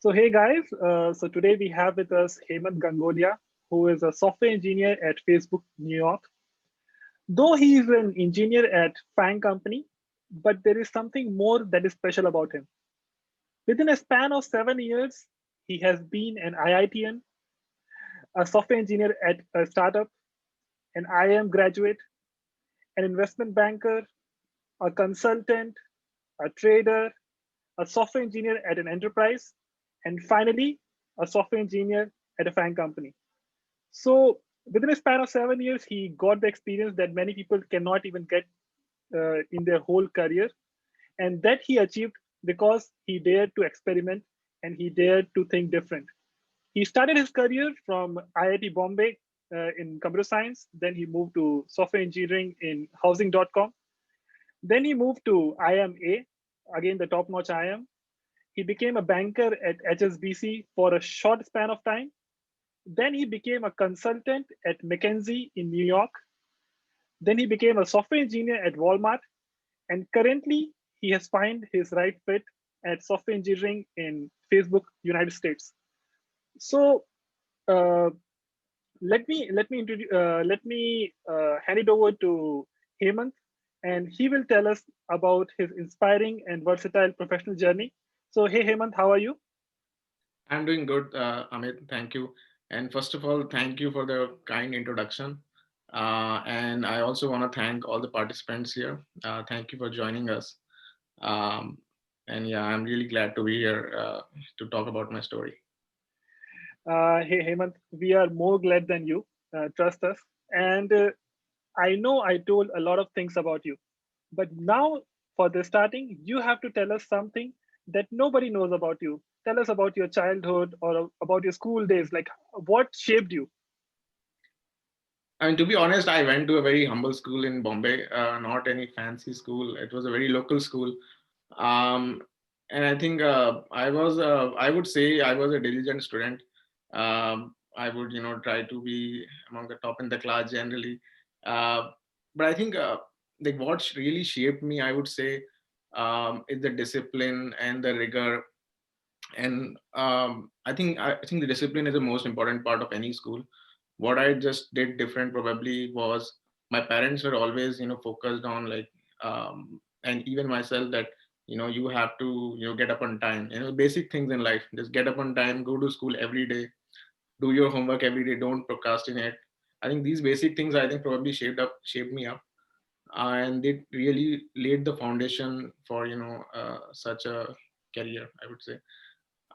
So hey guys, so today we have with us Hemant Gangolia, who is a software engineer at Facebook New York. Though he is an engineer at FANG company, but there is something more that is special about him. Within a span of 7 years, he has been an IITian, a software engineer at a startup, an IIM graduate, an investment banker, a consultant, a trader, a software engineer at an enterprise, and finally, a software engineer at a FANG company. So within a span of 7 years, he got the experience that many people cannot even get in their whole career. And that he achieved because he dared to experiment and he dared to think different. He started his career from IIT Bombay in computer science. Then he moved to software engineering in housing.com. Then he moved to IMA, again the top notch IM. He became a banker at HSBC for a short span of time. Then he became a consultant at McKinsey in New York. Then he became a software engineer at Walmart. And currently, he has found his right fit at software engineering in Facebook, United States. So uh, let me hand it over to Hemant, and he will tell us about his inspiring and versatile professional journey. So, hey Hemant, how are you? I'm doing good, Amit. Thank you. And first of all, thank you for the kind introduction. And I also want to thank all the participants here. Thank you for joining us. Um, and yeah, I'm really glad to be here to talk about my story. Hey Hemant, we are more glad than you. Trust us. And I know I told a lot of things about you, but now for the starting, you have to tell us something that nobody knows about you. Tell us about your childhood or about your school days. Like what shaped you? I mean, to be honest, I went to a very humble school in Bombay, not any fancy school. It was a very local school. Um, and I think I would say I was a diligent student. I would, try to be among the top in the class generally. Uh, but I think like what really shaped me, I would say, is the discipline and the rigor. And I think the discipline is the most important part of any school. What I just did different probably was my parents were always focused on like and even myself that you have to get up on time, basic things in life, just get up on time, go to school every day, do your homework every day, don't procrastinate. I think these basic things, I think, probably shaped me up, and it really laid the foundation for such a career, I would say.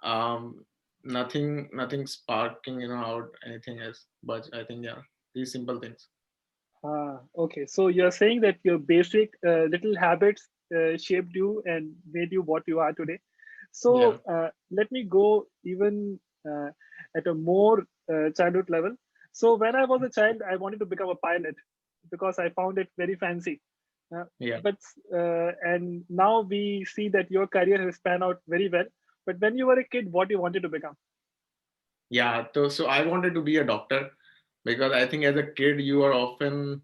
um nothing sparking out anything else, but I think, yeah, these simple things. Okay, so you're saying that your basic little habits shaped you and made you what you are today. Yeah. So let me go even at a more childhood level. So when I was a child, I wanted to become a pilot because I found it very fancy. Uh, Yeah. but and now we see that your career has panned out very well. But when you were a kid, what you wanted to become? Yeah, so I wanted to be a doctor, because I think as a kid you are often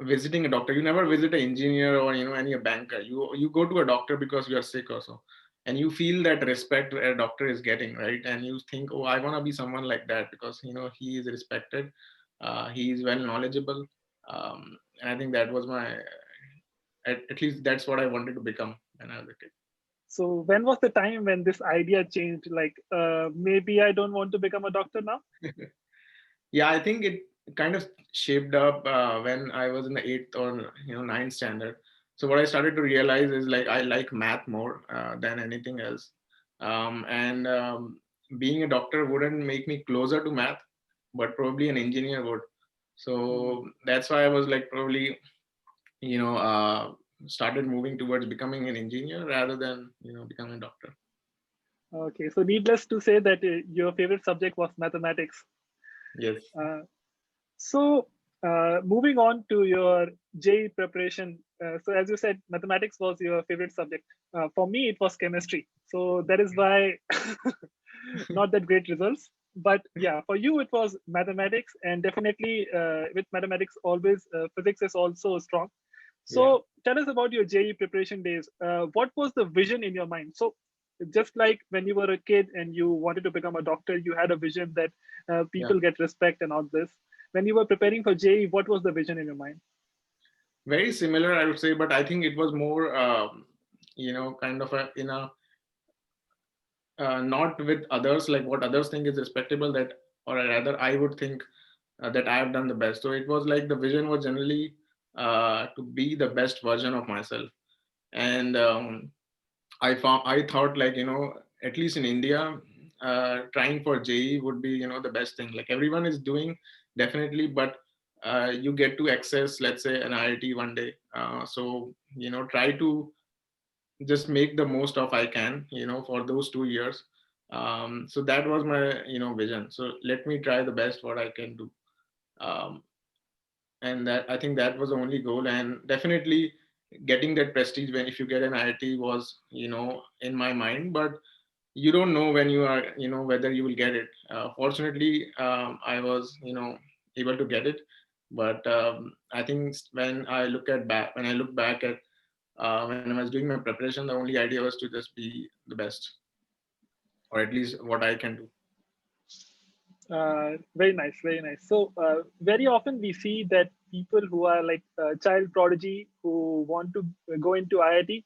visiting a doctor. You never visit an engineer or any a banker. You go to a doctor because you are sick or so, and you feel that respect a doctor is getting, right? And you think, oh, I want to be someone like that, because he is respected, he is well knowledgeable. And I think that was my, at least that's what I wanted to become when I was a So when was the time when this idea changed? Like maybe I don't want to become a doctor now. kid. Yeah, I think it kind of shaped up when I was in the eighth or ninth standard. So what I started to realize is like I like math more than anything else, and being a doctor wouldn't make me closer to math, but probably an engineer would. Hmm. So that's why I was like probably you know uh, started moving towards becoming an engineer rather than becoming a doctor. Okay, so needless to say that your favorite subject was mathematics. Yes. Uh, so moving on to your JEE preparation. So as you said, mathematics was your favorite subject. For me, it was chemistry. So that is why not that great results. But yeah, for you it was mathematics, and definitely with mathematics, always physics is also strong. Yeah. So tell us about your JEE preparation days. What was the vision in your mind? So just like when you were a kid and you wanted to become a doctor, you had a vision that Yeah, people get respect and all this. When you were preparing for JE, what was the vision in your mind? very similar, I would say, but I think it was more, kind of in a not with others, like what others think is respectable, that, or rather, I would think that I have done the best. So it was like the vision was generally to be the best version of myself. And I thought, like, at least in India, trying for JE would be, the best thing. Like everyone is doing, definitely, but you get to access, let's say, an IIT one day. So, try to just make the most of I can, for those 2 years. So that was my, vision. So let me try the best what I can do. Um, and that, I think that was the only goal. And definitely getting that prestige when if you get an IIT was, in my mind. But you don't know when you are, whether you will get it. Fortunately, I was, able to get it. But I think when I look back at when I was doing my preparation, the only idea was to just be the best, or at least what I can do. Very nice, very nice. So very often we see that people who are like child prodigy who want to go into IIT,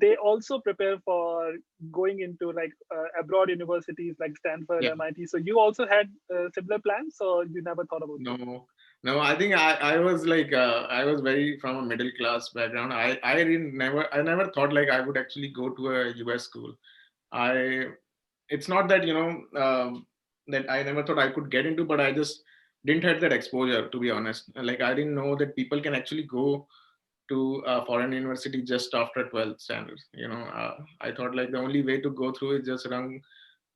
they also prepare for going into like abroad universities like Stanford, Yeah. MIT. So you also had similar plans, or you never thought about it? No, no, I think I was like I was very from a middle class background. I never thought like I would actually go to a US school. I It's not that that I never thought I could get into, but I just didn't have that exposure, to be honest. Like I didn't know that people can actually go to a foreign university just after 12th standards. I thought like the only way to go through is just run,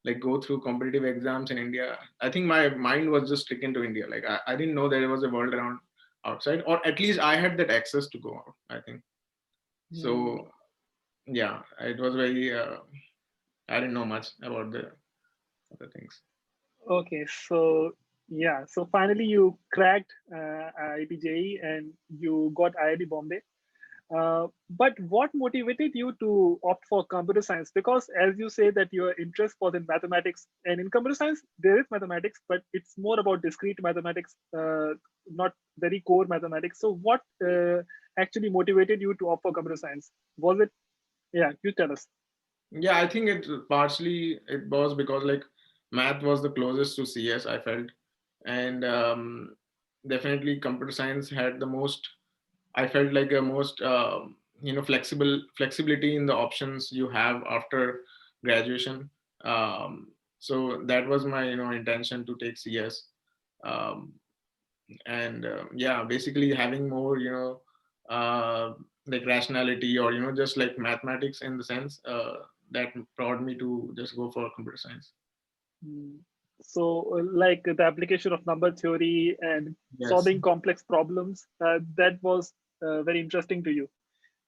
like go through competitive exams in India. I think my mind was just sticking to India. Like I didn't know there was a world around outside, or at least I had that access to go out, I think. Hmm. So yeah, it was very, I didn't know much about the other things. Okay, so yeah, so finally you cracked IIT JEE and you got IIT Bombay. But what motivated you to opt for computer science? Because as you say that your interest was in mathematics, and in computer science there is mathematics, but it's more about discrete mathematics, not very core mathematics. So what actually motivated you to opt for computer science? Was it? Yeah, you tell us. Yeah, I think it was because like math was the closest to CS I felt, and definitely computer science had the most. I felt like a most flexibility in the options you have after graduation. So that was my intention to take CS, um, and yeah, basically having more like rationality, or just like mathematics in the sense that brought me to just go for computer science. Hmm. So, like the application of number theory and Yes, solving complex problems, that was very interesting to you,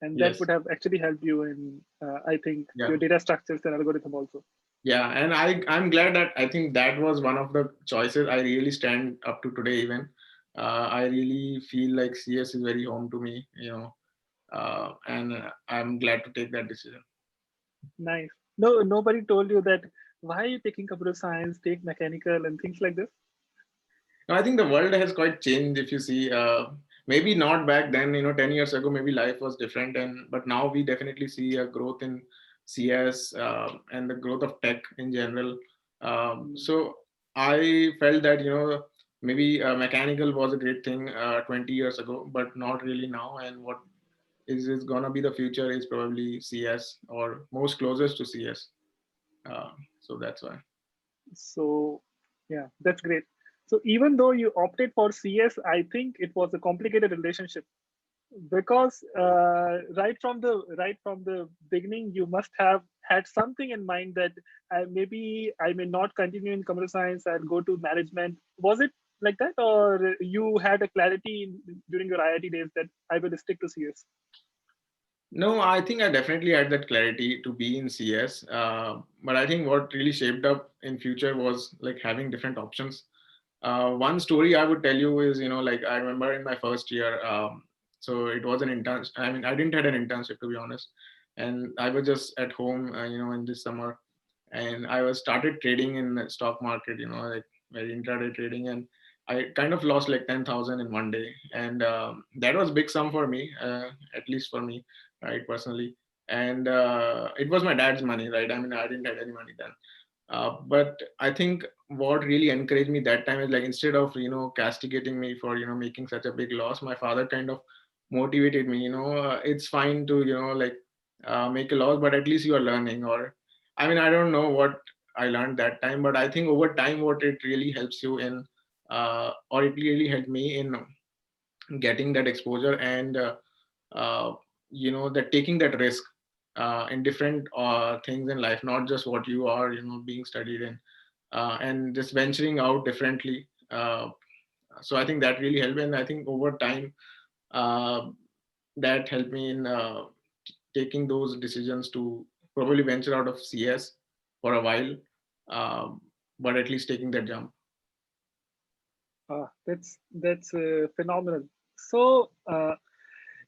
and that yes, would have actually helped you in, I think, yeah. your data structures and algorithm also. Yeah, and I'm glad that I think that was one of the choices I really stand up to today. Even I really feel like CS is very home to me, and I'm glad to take that decision. Nice. No, nobody told you that why are you taking computer science, take mechanical and things like this. No, I think the world has quite changed. If you see, maybe not back then, 10 years ago, maybe life was different, but now we definitely see a growth in CS and the growth of tech in general. Hmm. So I felt that maybe mechanical was a great thing 20 years ago, but not really now. And what is gonna be the future is probably CS, or most closest to CS. So that's why. So, yeah, that's great. So even though you opted for CS, I think it was a complicated relationship because right from the beginning you must have had something in mind that maybe I may not continue in computer science, I'll go to management. Was it like that, or you had a clarity during your IIT days that I will stick to CS? No, I think I definitely had that clarity to be in CS. But I think what really shaped up in future was like having different options. One story I would tell you is, like I remember in my first year, so it was an intern. I mean, I didn't had an internship, to be honest. and I was just at home, in this summer, and I was started trading in the stock market, like very intraday trading, and I kind of lost like 10,000 in one day, and that was big sum for me, at least for me, right, personally. And it was my dad's money, right? I mean, I didn't have any money then. But I think what really encouraged me that time is like, instead of castigating me for making such a big loss, my father kind of motivated me. It's fine to like make a loss, but at least you are learning. Or I mean, I don't know what I learned that time, but I think over time, what it really helps you in, or it really helped me in getting that exposure, and uh, that taking that risk in different things in life, not just what you are being studied in, and just venturing out differently. So I think that really helped, and I think over time, uh, that helped me in taking those decisions to probably venture out of CS for a while, um, but at least taking that jump. That's phenomenal. So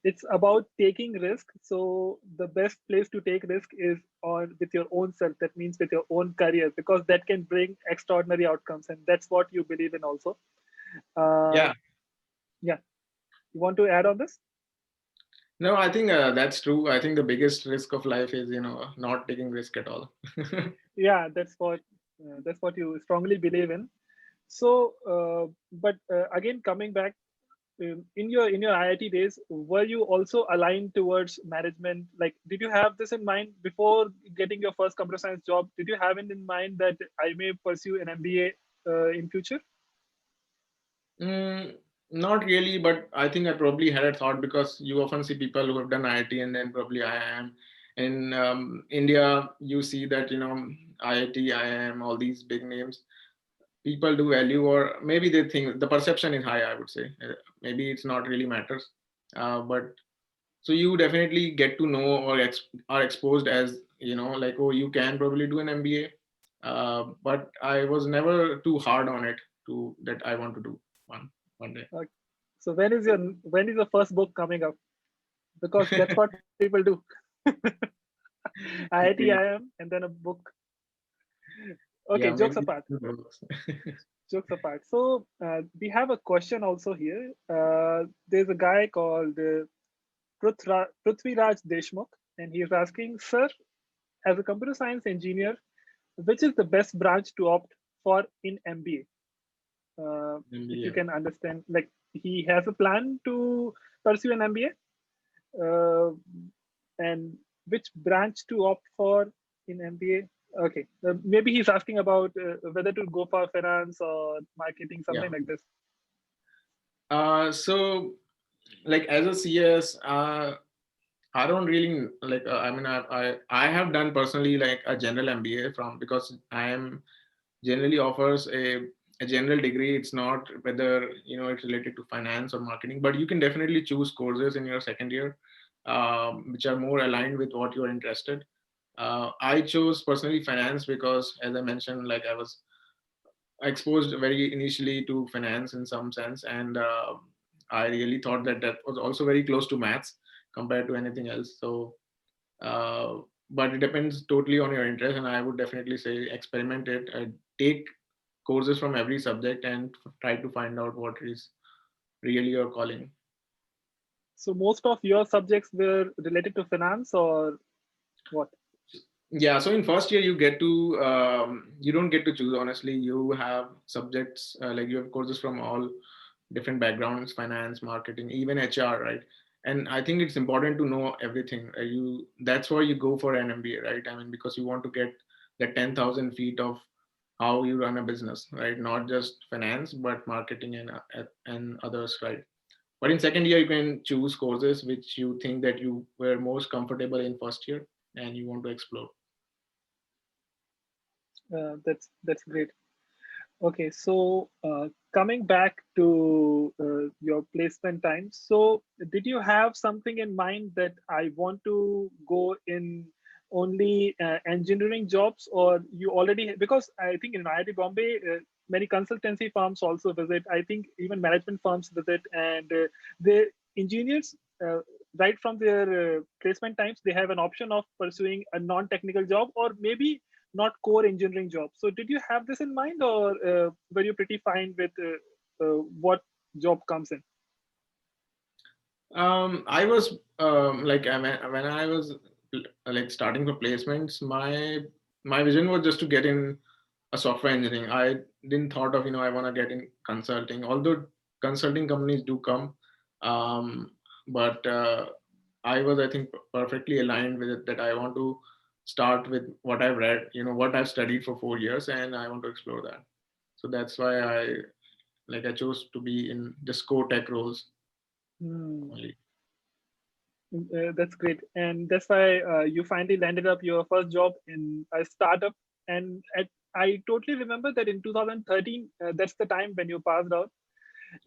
it's about taking risk. So the best place to take risk is on with your own self. That means with your own career, because that can bring extraordinary outcomes, and that's what you believe in also. Uh, Yeah. yeah, you want to add on this? No, I think that's true. I think the biggest risk of life is not taking risk at all. Yeah, that's what you strongly believe in. So, but again, coming back in your IIT days, were you also aligned towards management? Like, did you have this in mind before getting your first computer science job? Did you have it in mind that I may pursue an MBA in future? Mm, Not really, but I think I probably had a thought, because you often see people who have done IIT and then probably IIM. In India, you see that IIT, IIM, all these big names, people do value, or maybe they think the perception is high. I would say maybe it's not really matters, but so you definitely get to know, or are exposed as like, oh, you can probably do an MBA, but I was never too hard on it to that I want to do one day. Uh, so when is your first book coming up? Because that's what people do. IIT, Maybe, IIM, and then a book. Okay, yeah, jokes maybe. apart. Jokes apart. So we have a question also here. There's a guy called Prithviraj Deshmukh, and he's asking, Sir, as a computer science engineer, which is the best branch to opt for in MBA? If you MBA. can understand, like he has a plan to pursue an MBA, uh, and which branch to opt for in MBA? Okay, maybe he's asking about whether to go for finance or marketing, Yeah. something like this. So like as a CS, I don't really like. I mean, I have done personally like a general MBA from, because I am generally offers a general degree. It's not whether it's related to finance or marketing, but you can definitely choose courses in your second year, which are more aligned with what you're interested. I chose personally finance because, as I mentioned, like I was exposed very initially to finance in some sense, and I really thought that that was also very close to maths compared to anything else. So uh, but it depends totally on your interest, and I would definitely say experiment it, take courses from every subject, and try to find out what is really your calling. So most of your subjects were related to finance or what? Yeah, so in first year you get to you don't get to choose, honestly. You have subjects, like you have courses from all different backgrounds, finance, marketing, even HR, right? And I think it's important to know everything. You That's why you go for an MBA, right? I mean, because you want to get the 10,000 feet of how you run a business, right? Not just finance, but marketing and others, right? But in second year, you can choose courses which you think that you were most comfortable in first year and you want to explore. That's great. Okay, so coming back to your placement time, so did you have something in mind that I want to go in only engineering jobs, or you already, because I think in IIT Bombay, many consultancy firms also visit. I think even management firms visit, and the engineers. right from their placement times, they have an option of pursuing a non-technical job or maybe not core engineering job. So did you have this in mind, or were you pretty fine with what job comes in? I was like when I was like starting for placements, my vision was just to get in a software engineering. I didn't thought of I want to get in consulting, although consulting companies do come, um, but I was, I think, perfectly aligned with it, that I want to start with what I've read, what I've studied for 4 years, and I want to explore that. So that's why I chose to be in just core tech roles Hmm. only. That's great, and that's why you finally landed up your first job in a startup. And I totally remember that in 2013, that's the time when you passed out.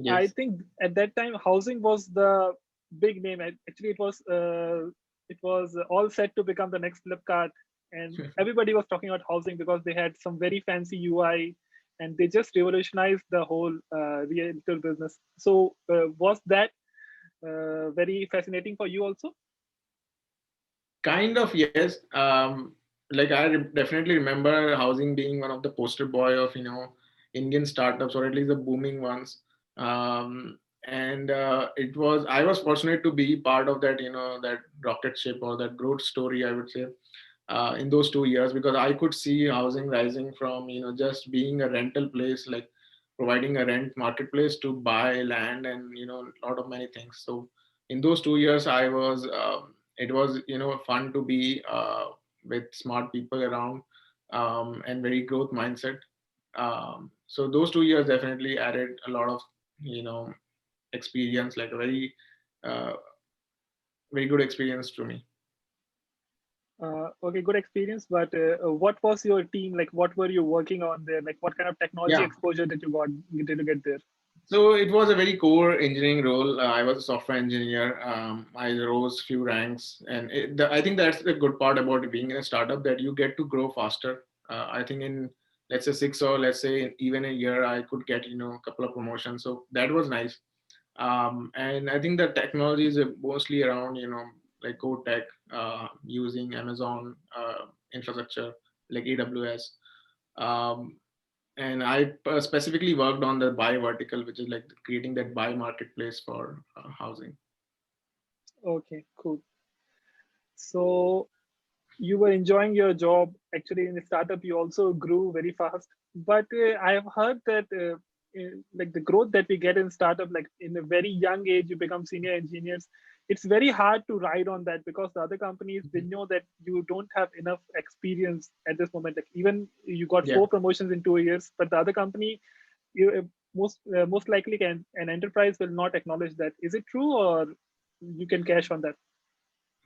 I Yes. think at that time, housing was the big name. Actually, it was all set to become the next Flipkart, and everybody was talking about housing because they had some very fancy UI, and they just revolutionized the whole realtor business. So, was that very fascinating for you also? Kind of, yes. Like definitely remember housing being one of the poster boy of Indian startups, or at least the booming ones. And I was fortunate to be part of that, that rocket ship or that growth story, I would say, in those 2 years, because I could see housing rising from just being a rental place, like providing a rent marketplace, to buy land and a lot of many things. So in those 2 years, it was fun to be with smart people around, and very growth mindset. So those 2 years definitely added a lot of you know experience, like a uh, very good experience to me. Okay, good experience. But what was your team like? What were you working on there? Like, what kind of technology Yeah. exposure did you get there? So it was a very core engineering role. I was a software engineer. I rose few ranks, and I think that's the good part about being in a startup, that you get to grow faster. I think in, let's say, 6, or let's say even a year, I could get a couple of promotions. So that was nice. And I think the technology is mostly around like core tech, using Amazon infrastructure like AWS. Um, and I specifically worked on the buy vertical, which is like creating that buy marketplace for housing. Okay, cool. So you were enjoying your job. Actually, in the startup, you also grew very fast. But I have heard that like the growth that we get in startup, like in a very young age, you become senior engineers. It's very hard to ride on that because the other companies, they know that you don't have enough experience at this moment. Like even you got Yeah, 4 promotions in 2 years, but the other company, you most likely an enterprise will not acknowledge that. Is it true, or you can cash on that?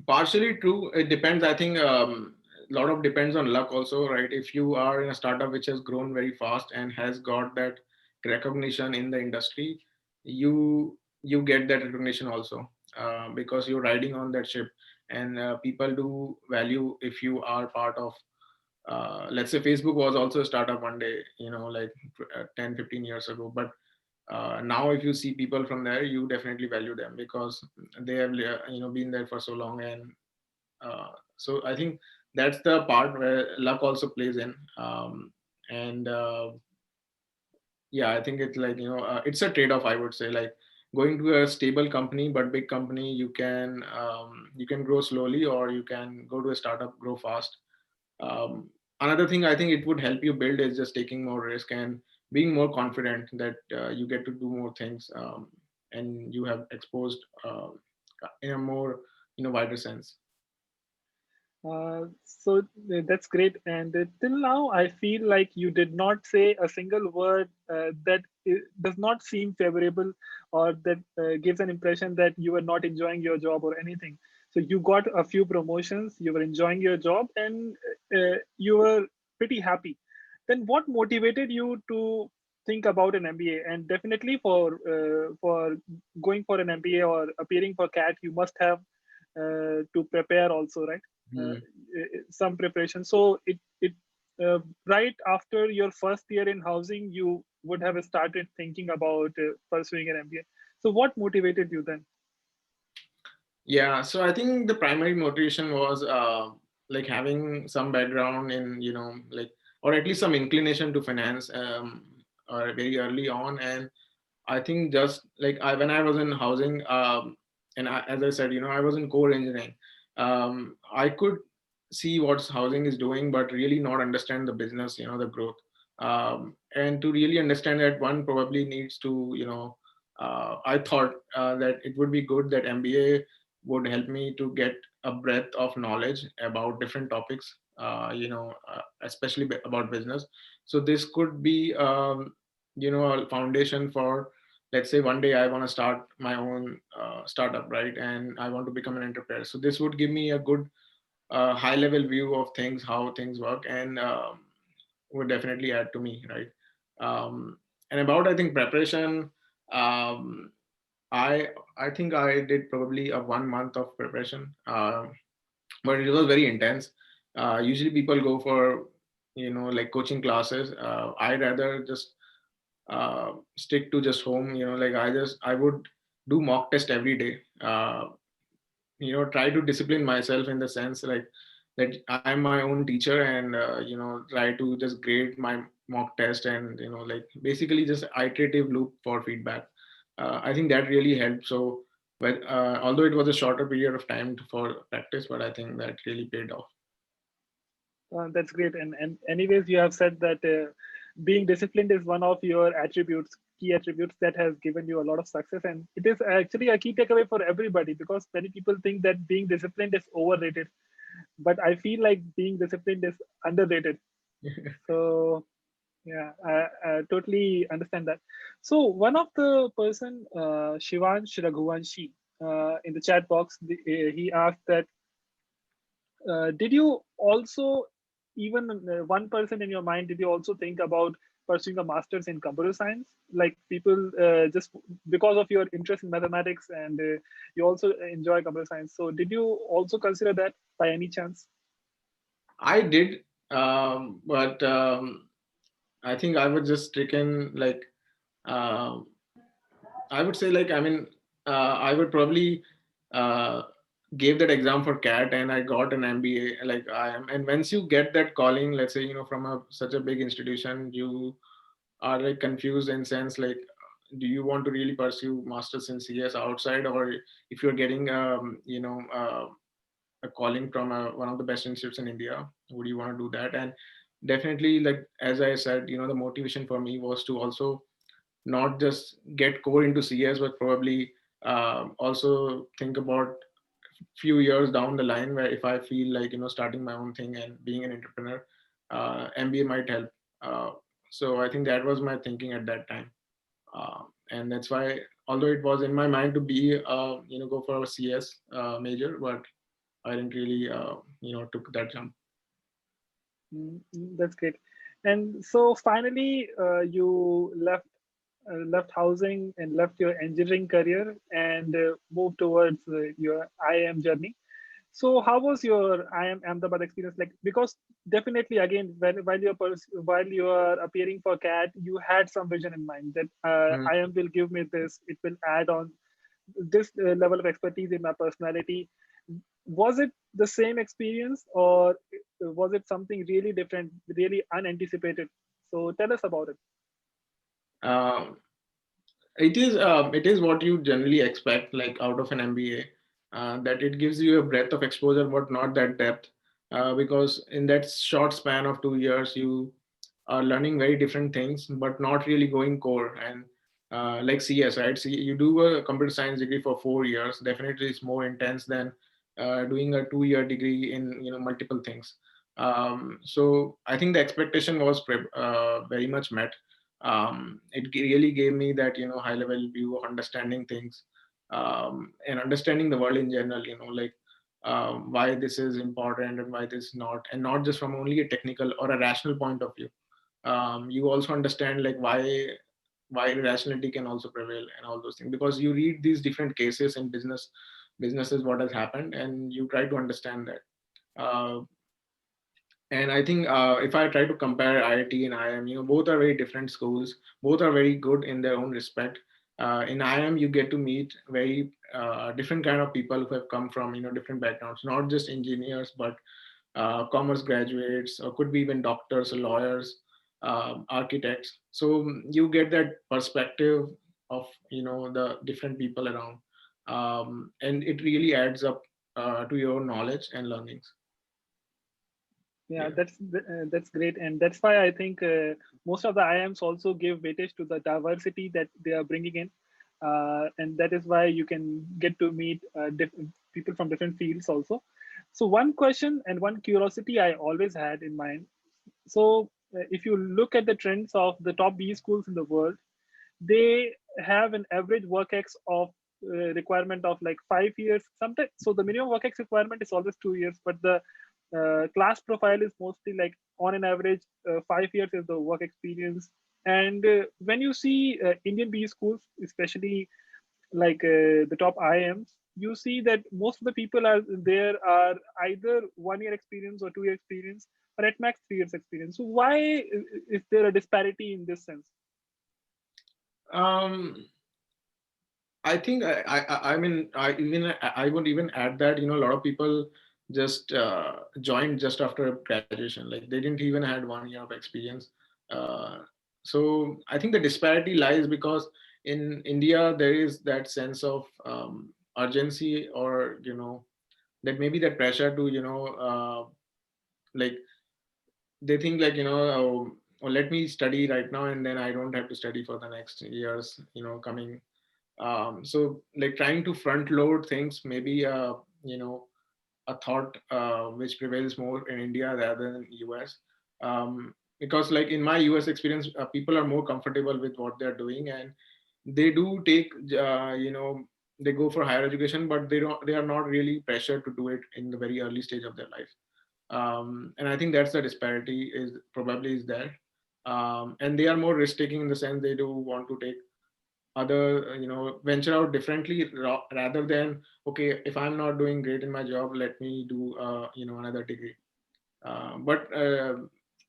partially true. It depends. I think a lot of depends on luck also, right? If you are in a startup which has grown very fast and has got that recognition in the industry, you get that recognition also, because you're riding on that ship, and people do value if you are part of. Let's say Facebook was also a startup one day, like 10, 15 years ago, but now if you see people from there, you definitely value them because they have been there for so long. And so I think that's the part where luck also plays in. And Yeah, I think it's like it's a trade-off, I would say. Like going to a stable company but big company, you can grow slowly, or you can go to a startup, grow fast. Another thing I think it would help you build is just taking more risk and being more confident that you get to do more things, and you have exposed in a more wider sense. So that's great. And till now, I feel like you did not say a single word that does not seem favorable, or that gives an impression that you were not enjoying your job or anything. So you got a few promotions, you were enjoying your job, and you were pretty happy. Then what motivated you to think about an MBA? And definitely for going for an MBA or appearing for CAT, you must have to prepare also, right? uh, Hmm. some preparation. So it right after your first year in housing, you would have started thinking about pursuing an MBA. So what motivated you then? Yeah, so I think the primary motivation was like having some background in, like, or at least some inclination to finance, or very early on. And I think just like when I was in housing, and as I said, I was in core engineering. I could see what housing is doing, but really not understand the business, the growth. And to really understand that, one probably needs to, I thought that it would be good that MBA would help me to get a breadth of knowledge about different topics, especially about business. So this could be, a foundation for, let's say one day I want to start my own startup, right? And I want to become an entrepreneur. So this would give me a good high level view of things, how things work, and would definitely add to me, right? And about, I think, preparation, um, I I think I did probably a 1 month of preparation, but it was very intense. Usually people go for, like coaching classes. I rather just stick to just home. Like I would do mock test every day. Try to discipline myself in the sense like that I'm my own teacher, and try to just grade my mock test, and like basically just iterative loop for feedback. I think that really helped. So, but although it was a shorter period of time for practice, but I think that really paid off. That's great. And anyways, you have said that being disciplined is one of your attributes, key attributes that has given you a lot of success. And it is actually a key takeaway for everybody because many people think that being disciplined is overrated. But I feel like being disciplined is underrated. So yeah, I totally understand that. So one of the person, Shivansh Raghuvanshi, in the chat box, he asked that did you also, even 1% in your mind, did you also think about pursuing a master's in computer science? Like people just because of your interest in mathematics and you also enjoy computer science. So did you also consider that by any chance? I did, but I think I was just stricken like. um I would say, like, I mean, I would probably uh, gave that exam for CAT, and I got an MBA. Like I am, and once you get that calling, let's say, from such a big institution, you are like confused in sense like, do you want to really pursue masters in CS outside, or if you're getting, a calling from one of the best institutes in India, would you want to do that? And definitely, like as I said, the motivation for me was to also not just get core into CS, but probably also think about few years down the line where if I feel like starting my own thing and being an entrepreneur, MBA might help. Uh, so I think that was my thinking at that time, and that's why although it was in my mind to be go for a CS major, but I didn't really took that jump. That's great. And so finally, you left housing and left your engineering career and moved towards your IIM journey. So how was your IIM Ahmedabad experience like? Because definitely, again, while you are appearing for CAT, you had some vision in mind that Mm. IIM will give me this. It will add on this level of expertise in my personality. Was it the same experience, or was it something really different, really unanticipated? So tell us about it. Um, it is what you generally expect, like out of an MBA, that it gives you a breadth of exposure, but not that depth, because in that short span of 2 years, you are learning very different things, but not really going core. And like CS, right? See, you do a computer science degree for 4 years. Definitely, it's more intense than doing a 2-year degree in multiple things. So I think the expectation was very much met. It really gave me that high level view of understanding things, and understanding the world in general. Like why this is important and why this is not, and not just from only a technical or a rational point of view. You also understand like why rationality can also prevail and all those things, because you read these different cases in businesses what has happened, and you try to understand that. And I think if I try to compare IIT and IIM, both are very different schools. Both are very good in their own respect. In IM, you get to meet very different kind of people who have come from different backgrounds, not just engineers, but commerce graduates, or could be even doctors or lawyers, architects. So you get that perspective of the different people around, and it really adds up to your knowledge and learnings. Yeah, Yeah. that's great, and that's why I think most of the IIMs also give weightage to the diversity that they are bringing in, and that is why you can get to meet different people from different fields also. So one question and one curiosity I always had in mind. So if you look at the trends of the top B schools in the world, they have an average work ex of requirement of like 5 years sometimes. So the minimum work ex requirement is always 2 years, but the class profile is mostly like on an average 5 years is the work experience. And when you see Indian B schools, especially like the top IMs, you see that most of the people are there are either 1 year experience or 2 year experience, or at max 3 years experience. So why is there a disparity in this sense? Um, I think I mean I would even add that a lot of people just joined just after graduation, like they didn't even had 1 year of experience. Uh, so I think the disparity lies because in India there is that sense of urgency, or that maybe that pressure to like they think like oh, let me study right now and then I don't have to study for the next years coming. So like trying to front load things, maybe a thought which prevails more in India rather than US. Because like in my US experience, people are more comfortable with what they're doing, and they do take they go for higher education, but they are not really pressured to do it in the very early stage of their life. And I think that's the disparity is probably is there. And they are more risk taking in the sense they do want to take other venture out differently, rather than okay, if I'm not doing great in my job, let me do another degree. But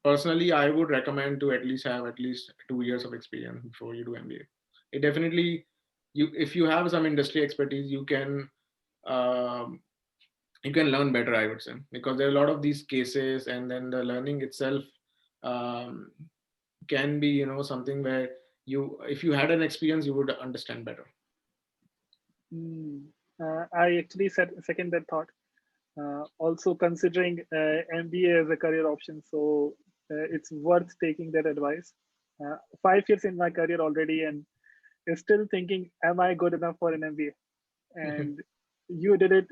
personally I would recommend to at least have at least 2 years of experience before you do MBA. It definitely, you if you have some industry expertise, um, you can learn better, I would say, because there are a lot of these cases, and then the learning itself um, can be something where you if you had an experience you would understand better. Hmm. I actually second that thought. Also considering MBA as a career option, so it's worth taking that advice. 5 years in my career already, and still thinking, am I good enough for an MBA? And you did it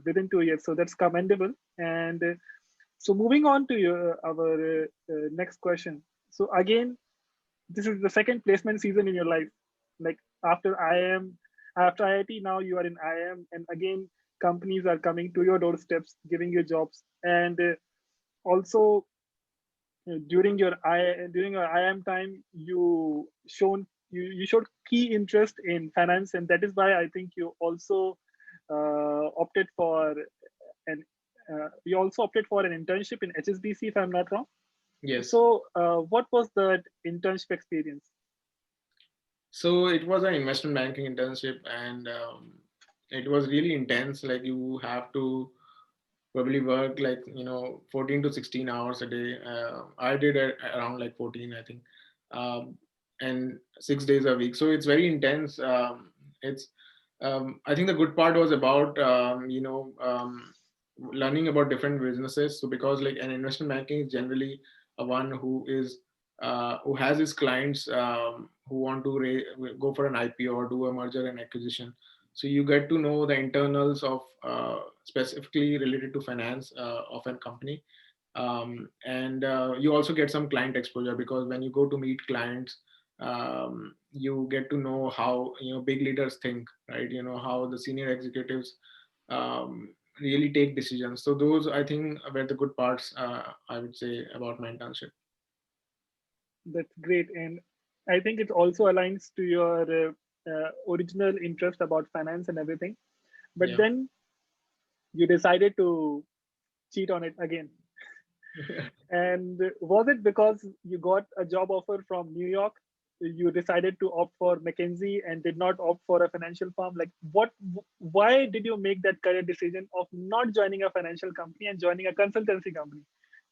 within 2 years, so that's commendable. And so moving on to our next question. So again, this is the second placement season in your life, like after IIM, after IIT, now you are in IIM, and again companies are coming to your doorsteps giving you jobs. And also during your IIM time, you showed key interest in finance, and that is why I think you also opted for an internship in HSBC, if I'm not wrong. Yes. So what was that internship experience? So it was an investment banking internship, and it was really intense. Like you have to probably work like 14 to 16 hours a day. I did around like 14, I think, um, and 6 days a week. So it's very intense. It's I think the good part was about learning about different businesses. So because like an investment banking is generally a one who has his clients who want to go for an IPO or do a merger and acquisition. So you get to know the internals of specifically related to finance of a company. And you also get some client exposure, because when you go to meet clients, you get to know how big leaders think, right? How the senior executives um, really take decisions. So those, I think, were the good parts, I would say, about my internship. That's great, and I think it also aligns to your original interest about finance and everything. But Yeah. then you decided to cheat on it again. And was it because you got a job offer from New York? you decided to opt for McKinsey and did not opt for a financial firm? Like, why did you make that career decision of not joining a financial company and joining a consultancy company?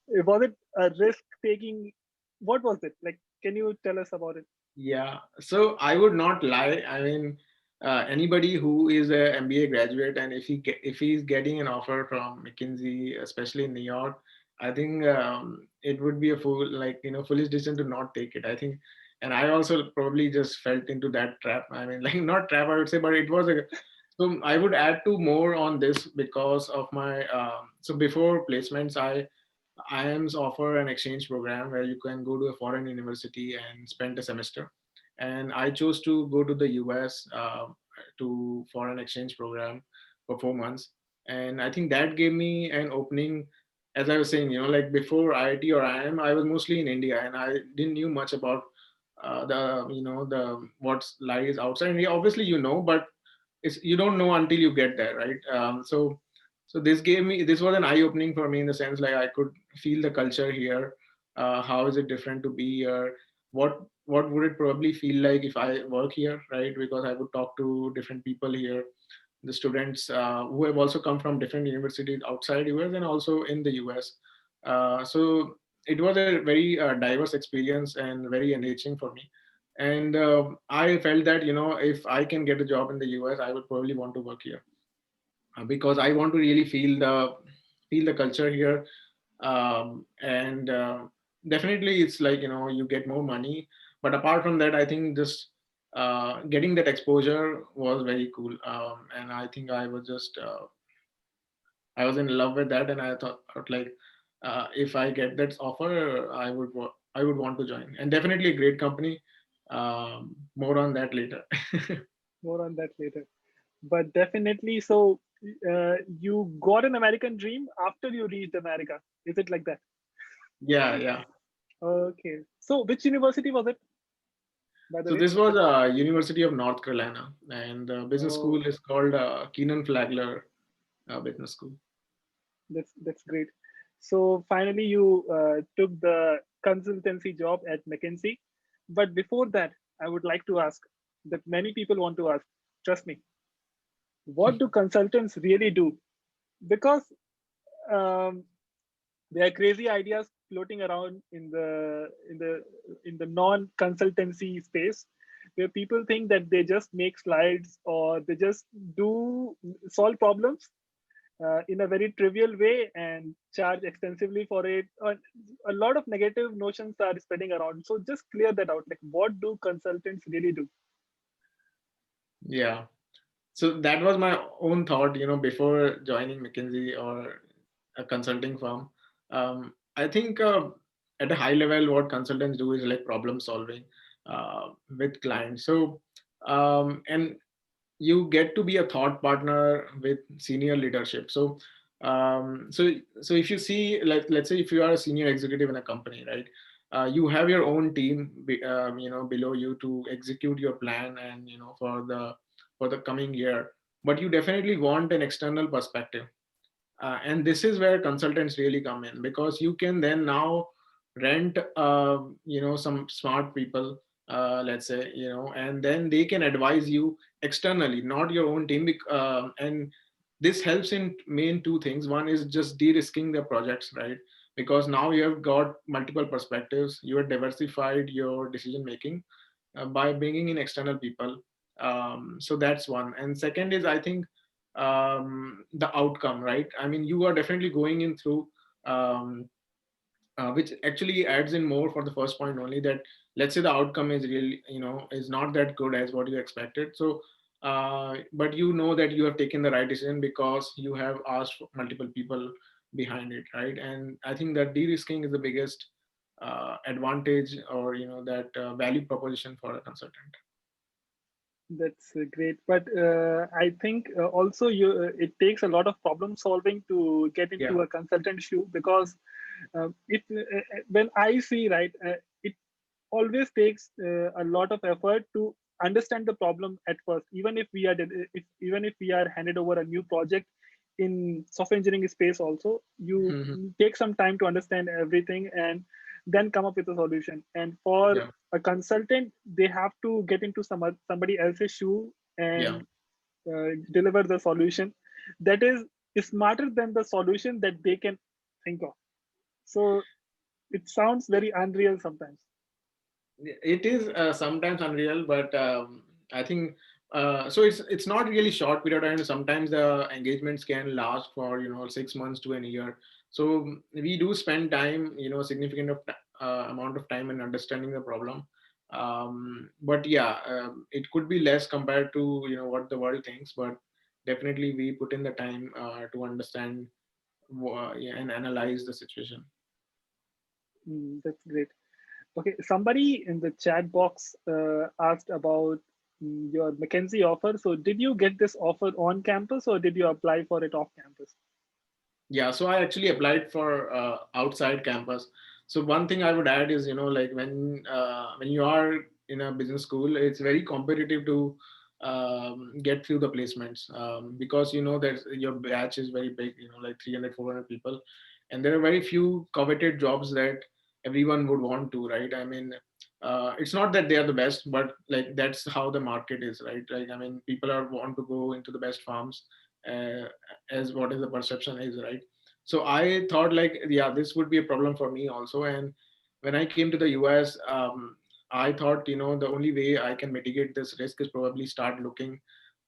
Was it a risk taking? What was it like? Can you tell us about it? Yeah, so I would not lie. I mean, anybody who is a MBA graduate and if he's getting an offer from McKinsey, especially in New York, I think it would be a foolish decision to not take it. I think, and I also probably just felt into that trap. I mean, like not trap, I would say, but it was a. So I would add to more on this because of my. So before placements, IIMs offer an exchange program where you can go to a foreign university and spend a semester. And I chose to go to the US to for an exchange program for 4 months. And I think that gave me an opening. As I was saying, like before IIT or IIM, I was mostly in India and I didn't knew much about the what lies outside India. Obviously, but it's you don't know until you get there, right? So this was an eye opening for me in the sense like I could feel the culture here. How is it different to be here? What would it probably feel like if I work here, right? Because I would talk to different people here, the students who have also come from different universities outside US and also in the US. So it was a very diverse experience and very enriching for me. And I felt that if I can get a job in the US, I would probably want to work here because I want to really feel the culture here. And definitely, it's like you get more money, but apart from that, I think just getting that exposure was very cool. And I think I was in love with that, and I thought like if I get that offer, I would want to join, and definitely a great company. More on that later. More on that later. But definitely, so you got an American dream after you reached America. Is it like that? Yeah, yeah. Okay. So which university was it, by the So way? this was University of North Carolina, and the business Oh, school is called Keenan Flagler Business School. that's great. So finally, you took the consultancy job at McKinsey. But before that, I would like to ask that many people want to ask. Trust me, what do consultants really do? Because um, there are crazy ideas floating around in the non-consultancy space where people think that they just make slides or they just do solve problems in a very trivial way and charge extensively for it. A lot of negative notions are spreading around, so just clear that out. Like, what do consultants really do? Yeah. So that was my own thought, before joining McKinsey or a consulting firm. I think at a high level, what consultants do is like problem solving with clients. So, and you get to be a thought partner with senior leadership. So if you see, like, let's say if you are a senior executive in a company, right? You have your own team, below you to execute your plan and for the coming year. But you definitely want an external perspective, and this is where consultants really come in because you can then now rent some smart people, let's say, and then they can advise you externally, not your own team. And this helps in main two things. One is just de-risking the projects, right? Because now you have got multiple perspectives, you have diversified your decision making by bringing in external people. So that's one. And second is, I think, the outcome, right? I mean, you are definitely going in through, um, which actually adds in more for the first point only, that let's say the outcome is really, is not that good as what you expected. So, but you know that you have taken the right decision because you have asked for multiple people behind it, right? And I think that de-risking is the biggest advantage, or that value proposition for a consultant. That's great, but I think also it takes a lot of problem solving to get Yeah. into a consultant shoe, because it when I see, right, it always takes a lot of effort to understand the problem at first. Even if we are even if we are handed over a new project in software engineering space, also you take some time to understand everything. And then come up with a solution. And for Yeah. a consultant, they have to get into somebody else's shoe Yeah. and deliver the solution that is smarter than the solution that they can think of. So it sounds very unreal sometimes. It is sometimes unreal, but I think so. It's not really short period, and sometimes the engagements can last for 6 months to an year. So we do spend time, significant amount of time in understanding the problem. But yeah, it could be less compared to what the world thinks, but definitely we put in the time to understand yeah, and analyze the situation. That's great. Okay, somebody in the chat box asked about your McKinsey offer. So did you get this offer on campus or did you apply for it off campus? Yeah, so I actually applied for outside campus. So one thing I would add is, like when you are in a business school, it's very competitive to get through the placements because there's your batch is very big, like 300, 400 people, and there are very few coveted jobs that everyone would want to, right? I mean, it's not that they are the best, but like that's how the market is, right? Like I mean, people are want to go into the best farms. Uh, as what is the perception is, right? So I thought like, yeah, this would be a problem for me also. And when I came to the US, I thought the only way I can mitigate this risk is probably start looking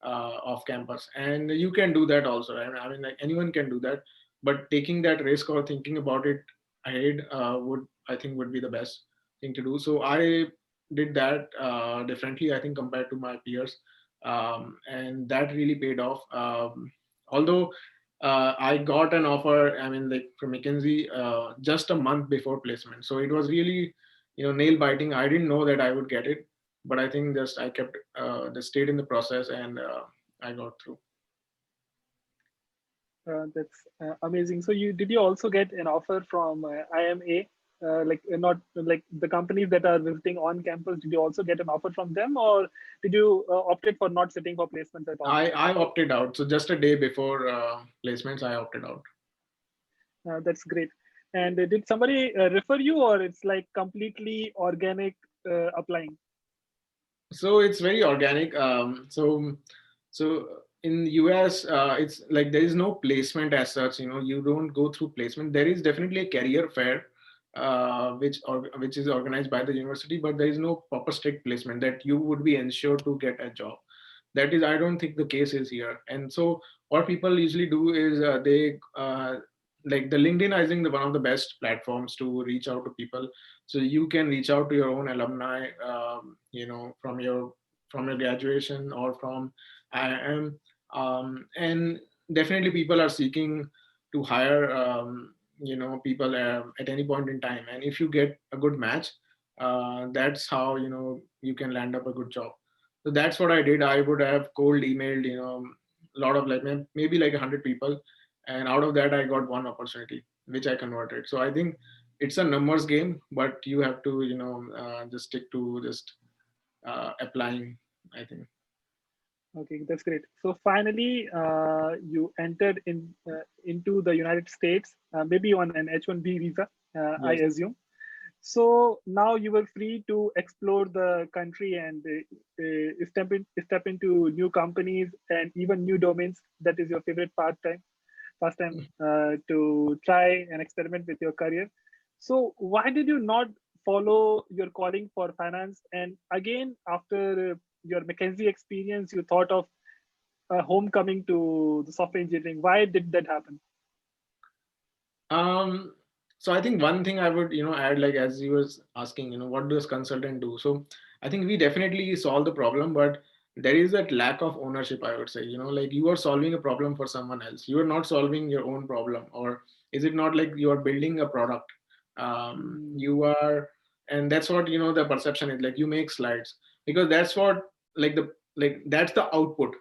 off campus, and you can do that also. I mean, like anyone can do that, but taking that risk or thinking about it ahead would, I think, would be the best thing to do. So I did that differently, I think, compared to my peers, and that really paid off. Although I got an offer, I mean, like from McKinsey, just a month before placement. So it was really, nail biting. I didn't know that I would get it, but I think just I kept, just stayed in the process, and I got through. That's amazing. So you also get an offer from IMA, like not like the companies that are visiting on campus. Did you also get an offer from them, or did you opted for not sitting for placements at all? I opted out. So just a day before placements, I opted out. That's great. And did somebody refer you, or it's like completely organic applying? So it's very organic. So in US, it's like there is no placement as such. You don't go through placement. There is definitely a career fair, which is organized by the university, but there is no proper strict placement that you would be ensured to get a job. That is, I don't think the case is here. And so what people usually do is they like the LinkedIn, I think, the one of the best platforms to reach out to people. So you can reach out to your own alumni, from your graduation or from IIM, and definitely people are seeking to hire people at any point in time. And if you get a good match, that's how you can land up a good job. So that's what I did. I would have cold emailed, a lot of like maybe like 100 people, and out of that I got one opportunity, which I converted. So I think it's a numbers game, but you have to, just stick to just applying, I think. Okay, that's great. So finally, you entered into the United States, maybe on an H-1B visa, I Yes. assume. So now you were free to explore the country and step into new companies and even new domains. That is your favorite pastime to try and experiment with your career. So why did you not follow your calling for finance? And again, after your McKinsey experience, you thought of homecoming to the software engineering. Why did that happen? Um, so I think one thing I would, add, like as you was asking, what does consultant do? So I think we definitely solve the problem, but there is that lack of ownership, I would say. Like you are solving a problem for someone else. You are not solving your own problem. Or is it not like you are building a product? Mm, You are, and that's what, the perception is like you make slides, because that's what, like that's the output,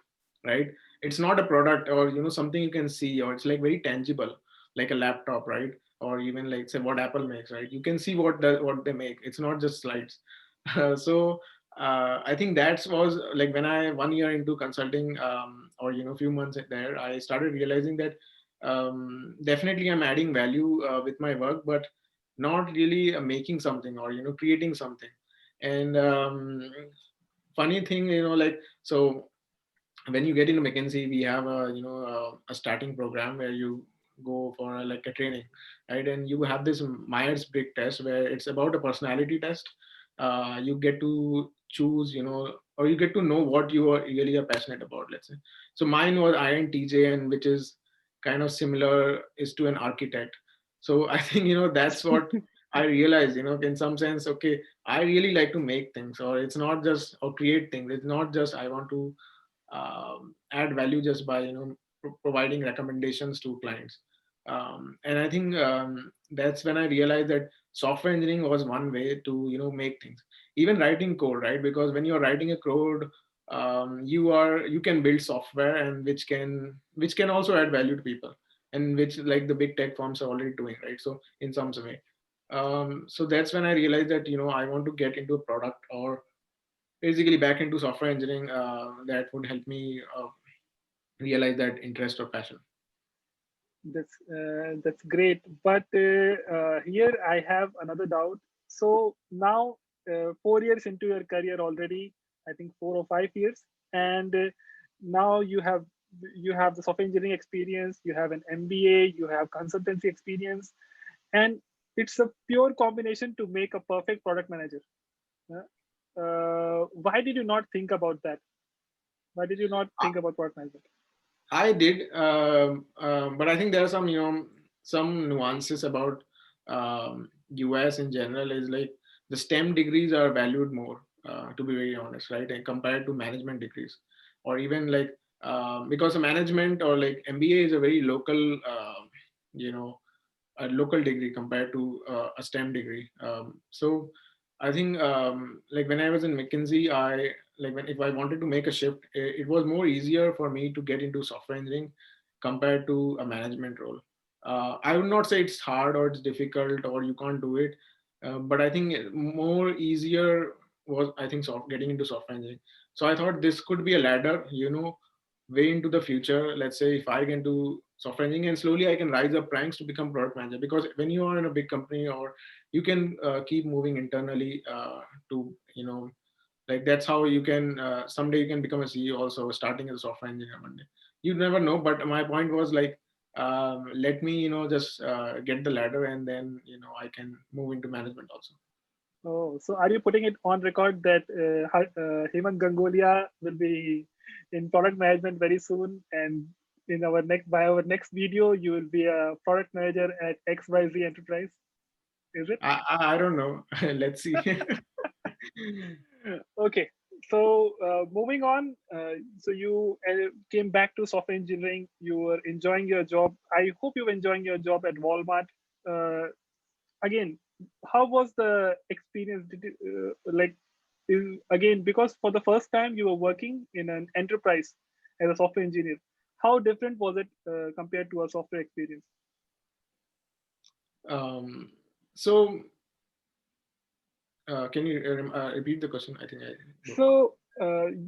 right? It's not a product or, something you can see, or it's like very tangible, like a laptop, right? Or even like say what Apple makes, right? You can see what they make. It's not just slides. So I think that was like when I 1 year into consulting, or few months there, I started realizing that definitely I'm adding value with my work, but not really making something or creating something. And funny thing, like, so when you get into McKinsey, we have a starting program where you go for like a training, right? And you have this Myers-Briggs test where it's about a personality test. You get to choose, or you get to know what you are really are passionate about. Let's say, so mine was INTJ, and which is kind of similar is to an architect. So I think that's what I realized. In some sense, okay, I really like to make things, or it's not just or create things. It's not just I want to add value just by providing recommendations to clients. And I think that's when I realized that software engineering was one way to make things, even writing code, right? Because when you're writing a code, you can build software, and which can also add value to people, and which like the big tech firms are already doing, right? So in some way, so that's when I realized that I want to get into a product, or basically back into software engineering, that would help me realize that interest or passion. That's great. But here I have another doubt. So now, 4 years into your career already, I think 4 or 5 years, and now you have the software engineering experience, you have an MBA, you have consultancy experience, and it's a pure combination to make a perfect product manager. Why did you not think about that? Why did you not think about product management? I did, but I think there are some, some nuances about US in general. Is like the STEM degrees are valued more, to be very honest, right? And compared to management degrees, or even like because a management or like MBA is a very local, you know, a local degree compared to a STEM degree. So I think like when I was in McKinsey, I like when if I wanted to make a shift, it was more easier for me to get into software engineering compared to a management role. I would not say it's hard or it's difficult or you can't do it, but I think more easier was I think getting into software engineering. So I thought this could be a ladder, way into the future. Let's say if I can do software engineering and slowly I can rise up ranks to become product manager, because when you are in a big company, or you can keep moving internally to like that's how you can someday you can become a CEO also, starting as a software engineer one day. You never know, but my point was like let me just get the ladder, and then I can move into management also. Oh, so are you putting it on record that Hemant Gangolia will be in product management very soon, and by our next video, you will be a product manager at XYZ Enterprise? Is it? I don't know. Let's see. Okay. So moving on, so you came back to software engineering. You were enjoying your job. I hope you were enjoying your job at Walmart. Uh, Again, how was the experience? Did you, again, because for the first time you were working in an enterprise as a software engineer, how different was it compared to a software experience? So can you repeat the question? I think I broke. So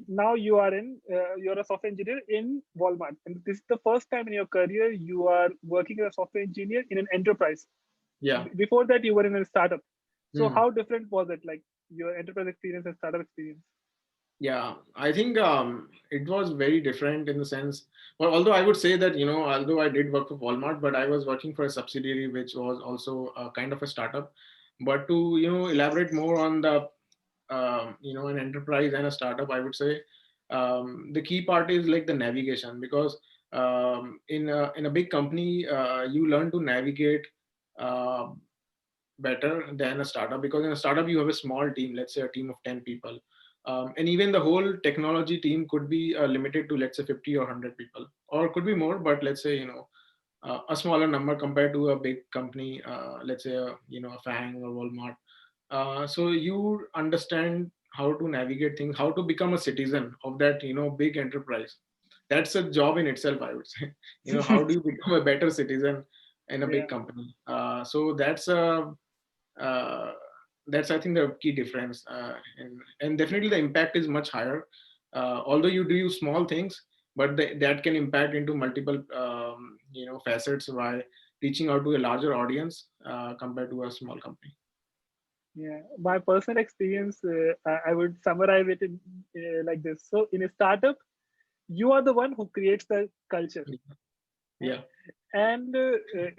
now you're a software engineer in Walmart, and this is the first time in your career you are working as a software engineer in an enterprise. Yeah. Before that, you were in a startup. So Hmm. how different was it, like your enterprise experience and startup experience? Yeah, I think it was very different in the sense. Well, although I would say that although I did work for Walmart, but I was working for a subsidiary which was also a kind of a startup. But to elaborate more on the an enterprise and a startup, I would say the key part is like the navigation, because in a big company you learn to navigate uh, better than a startup, because in a startup you have a small team, let's say a team of 10 people, and even the whole technology team could be limited to, let's say, 50 or 100 people, or could be more, but let's say a smaller number compared to a big company, let's say a FANG or Walmart. So you understand how to navigate things, how to become a citizen of that big enterprise. That's a job in itself, I would say. How do you become a better citizen in a big Yeah. company? So uh, that's I think the key difference, and definitely the impact is much higher. Although you do small things, but that can impact into multiple facets. Why? reaching out to a larger audience compared to a small company. Yeah, my personal experience, I would summarize it in like this. So, in a startup, you are the one who creates the culture. Yeah. Yeah, And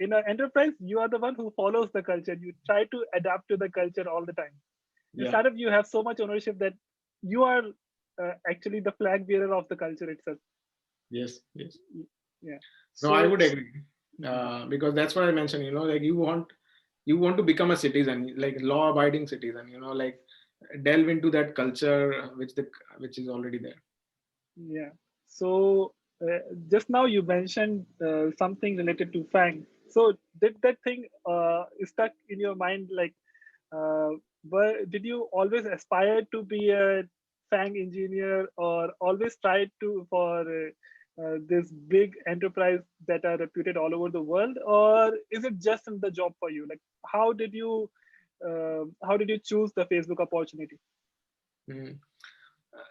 in an enterprise, you are the one who follows the culture. You try to adapt to the culture all the time. In yeah, startup, you have so much ownership that you are actually the flag bearer of the culture itself. yes, yes. Yeah. No, I So, would agree mhm. because that's what I mentioned. Like you want to become a citizen, like law-abiding citizen. Like delve into that culture which is already there. Yeah. So just now you mentioned something related to Fang. So did that thing stuck in your mind? Like, uh, did you always aspire to be a Fang engineer, or always try to for this big enterprise that are reputed all over the world, or is it just in the job for you? Like, how did you choose the Facebook opportunity? Mm.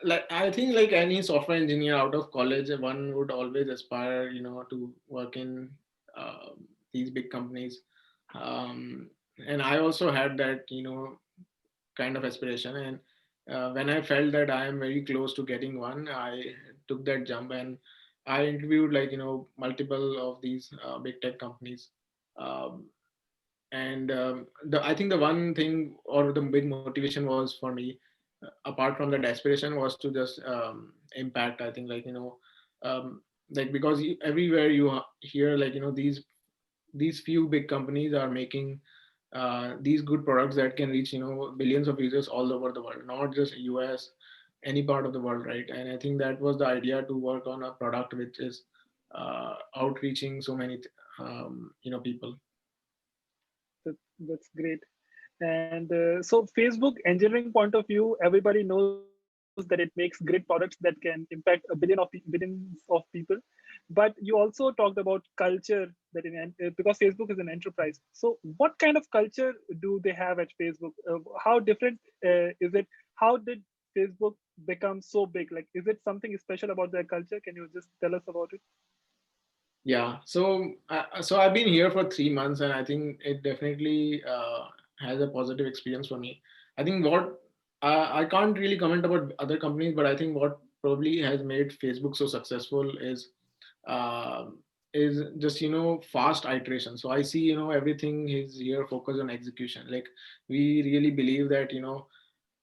Like I think like any software engineer out of college, one would always aspire, to work in uh, these big companies. Um, and I also had that, kind of aspiration. And when I felt that I am very close to getting one, I took that jump and I interviewed like, multiple of these big tech companies. Um, and I think the one thing or the big motivation was for me, apart from that aspiration, was to just impact. I think like um, like because everywhere you hear like these few big companies are making these good products that can reach billions of users all over the world, not just US, any part of the world, right? And I think that was the idea, to work on a product which is outreaching so many people. That's great. And so, Facebook engineering point of view, everybody knows that it makes great products that can impact a billions of people. But you also talked about culture that because Facebook is an enterprise. So, what kind of culture do they have at Facebook? How different is it? How did Facebook become so big? Like, is it something special about their culture? Can you just tell us about it? Yeah, so I've been here for 3 months, and I think it definitely has a positive experience for me. I think what I can't really comment about other companies, but I think what probably has made Facebook so successful uh, is just fast iteration. So I see everything is here focused on execution. Like we really believe that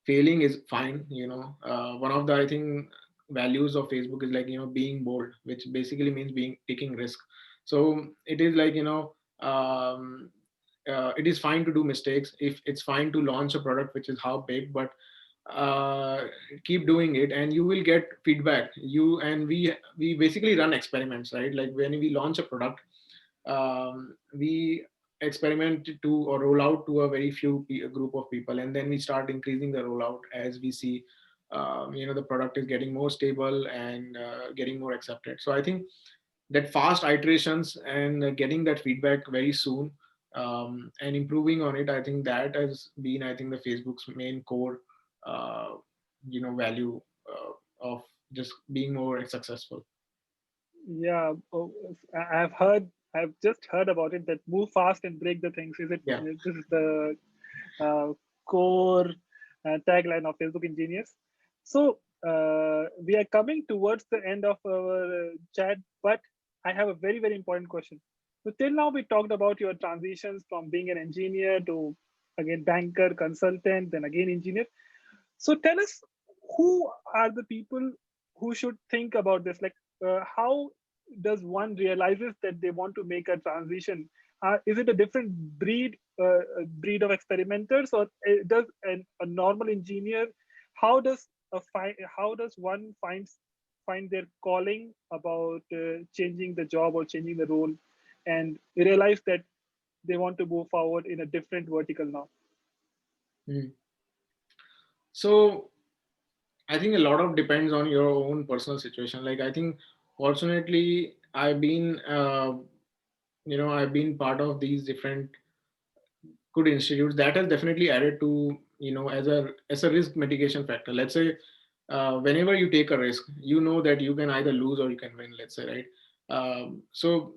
failing is fine. One of the, I think, values of Facebook is like being bold, which basically means being taking risk. So it is like it is fine to do mistakes. If it's fine to launch a product which is how big, but uh, keep doing it and you will get feedback. We basically run experiments, right? Like when we launch a product, we experiment to or roll out to a very few group of people, and then we start increasing the rollout as we see the product is getting more stable and getting more accepted. So I think that fast iterations and getting that feedback very soon, and improving on it, I think that has been, I think, the Facebook's main core uh, value of just being more successful. Yeah, I've heard. I've just heard about it. That move fast and break the things. Is it? Yeah. This is the core tagline of Facebook engineers. So we are coming towards the end of our chat, but I have a very important question. So till now we talked about your transitions from being an engineer to again banker, consultant, then again engineer. So tell us, who are the people who should think about this? Like, how does one realizes that they want to make a transition? Is it a different breed of experimenters, or does a normal engineer? How does how does one find their calling about changing the job or changing the role, and realize that they want to move forward in a different vertical now? Mm. So I think a lot of depends on your own personal situation. Like I think, fortunately, I've been part of these different good institutes that has definitely added to as a risk mitigation factor. Let's say whenever you take a risk, you know that you can either lose or you can win. Let's say, right? So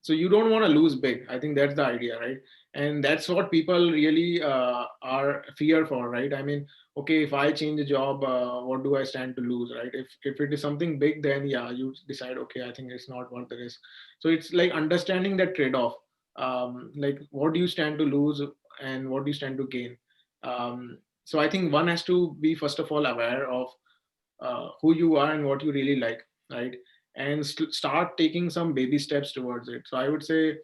So you don't want to lose big. I think that's the idea, right? And that's what people really are fear for, right? I mean, okay, if I change a job, what do I stand to lose, right? If it is something big, then yeah, you decide, okay, I think it's not worth the risk. So it's like understanding that trade-off, like what do you stand to lose and what do you stand to gain. So I think one has to be first of all aware of who you are and what you really like, right? And start taking some baby steps towards it. So I would say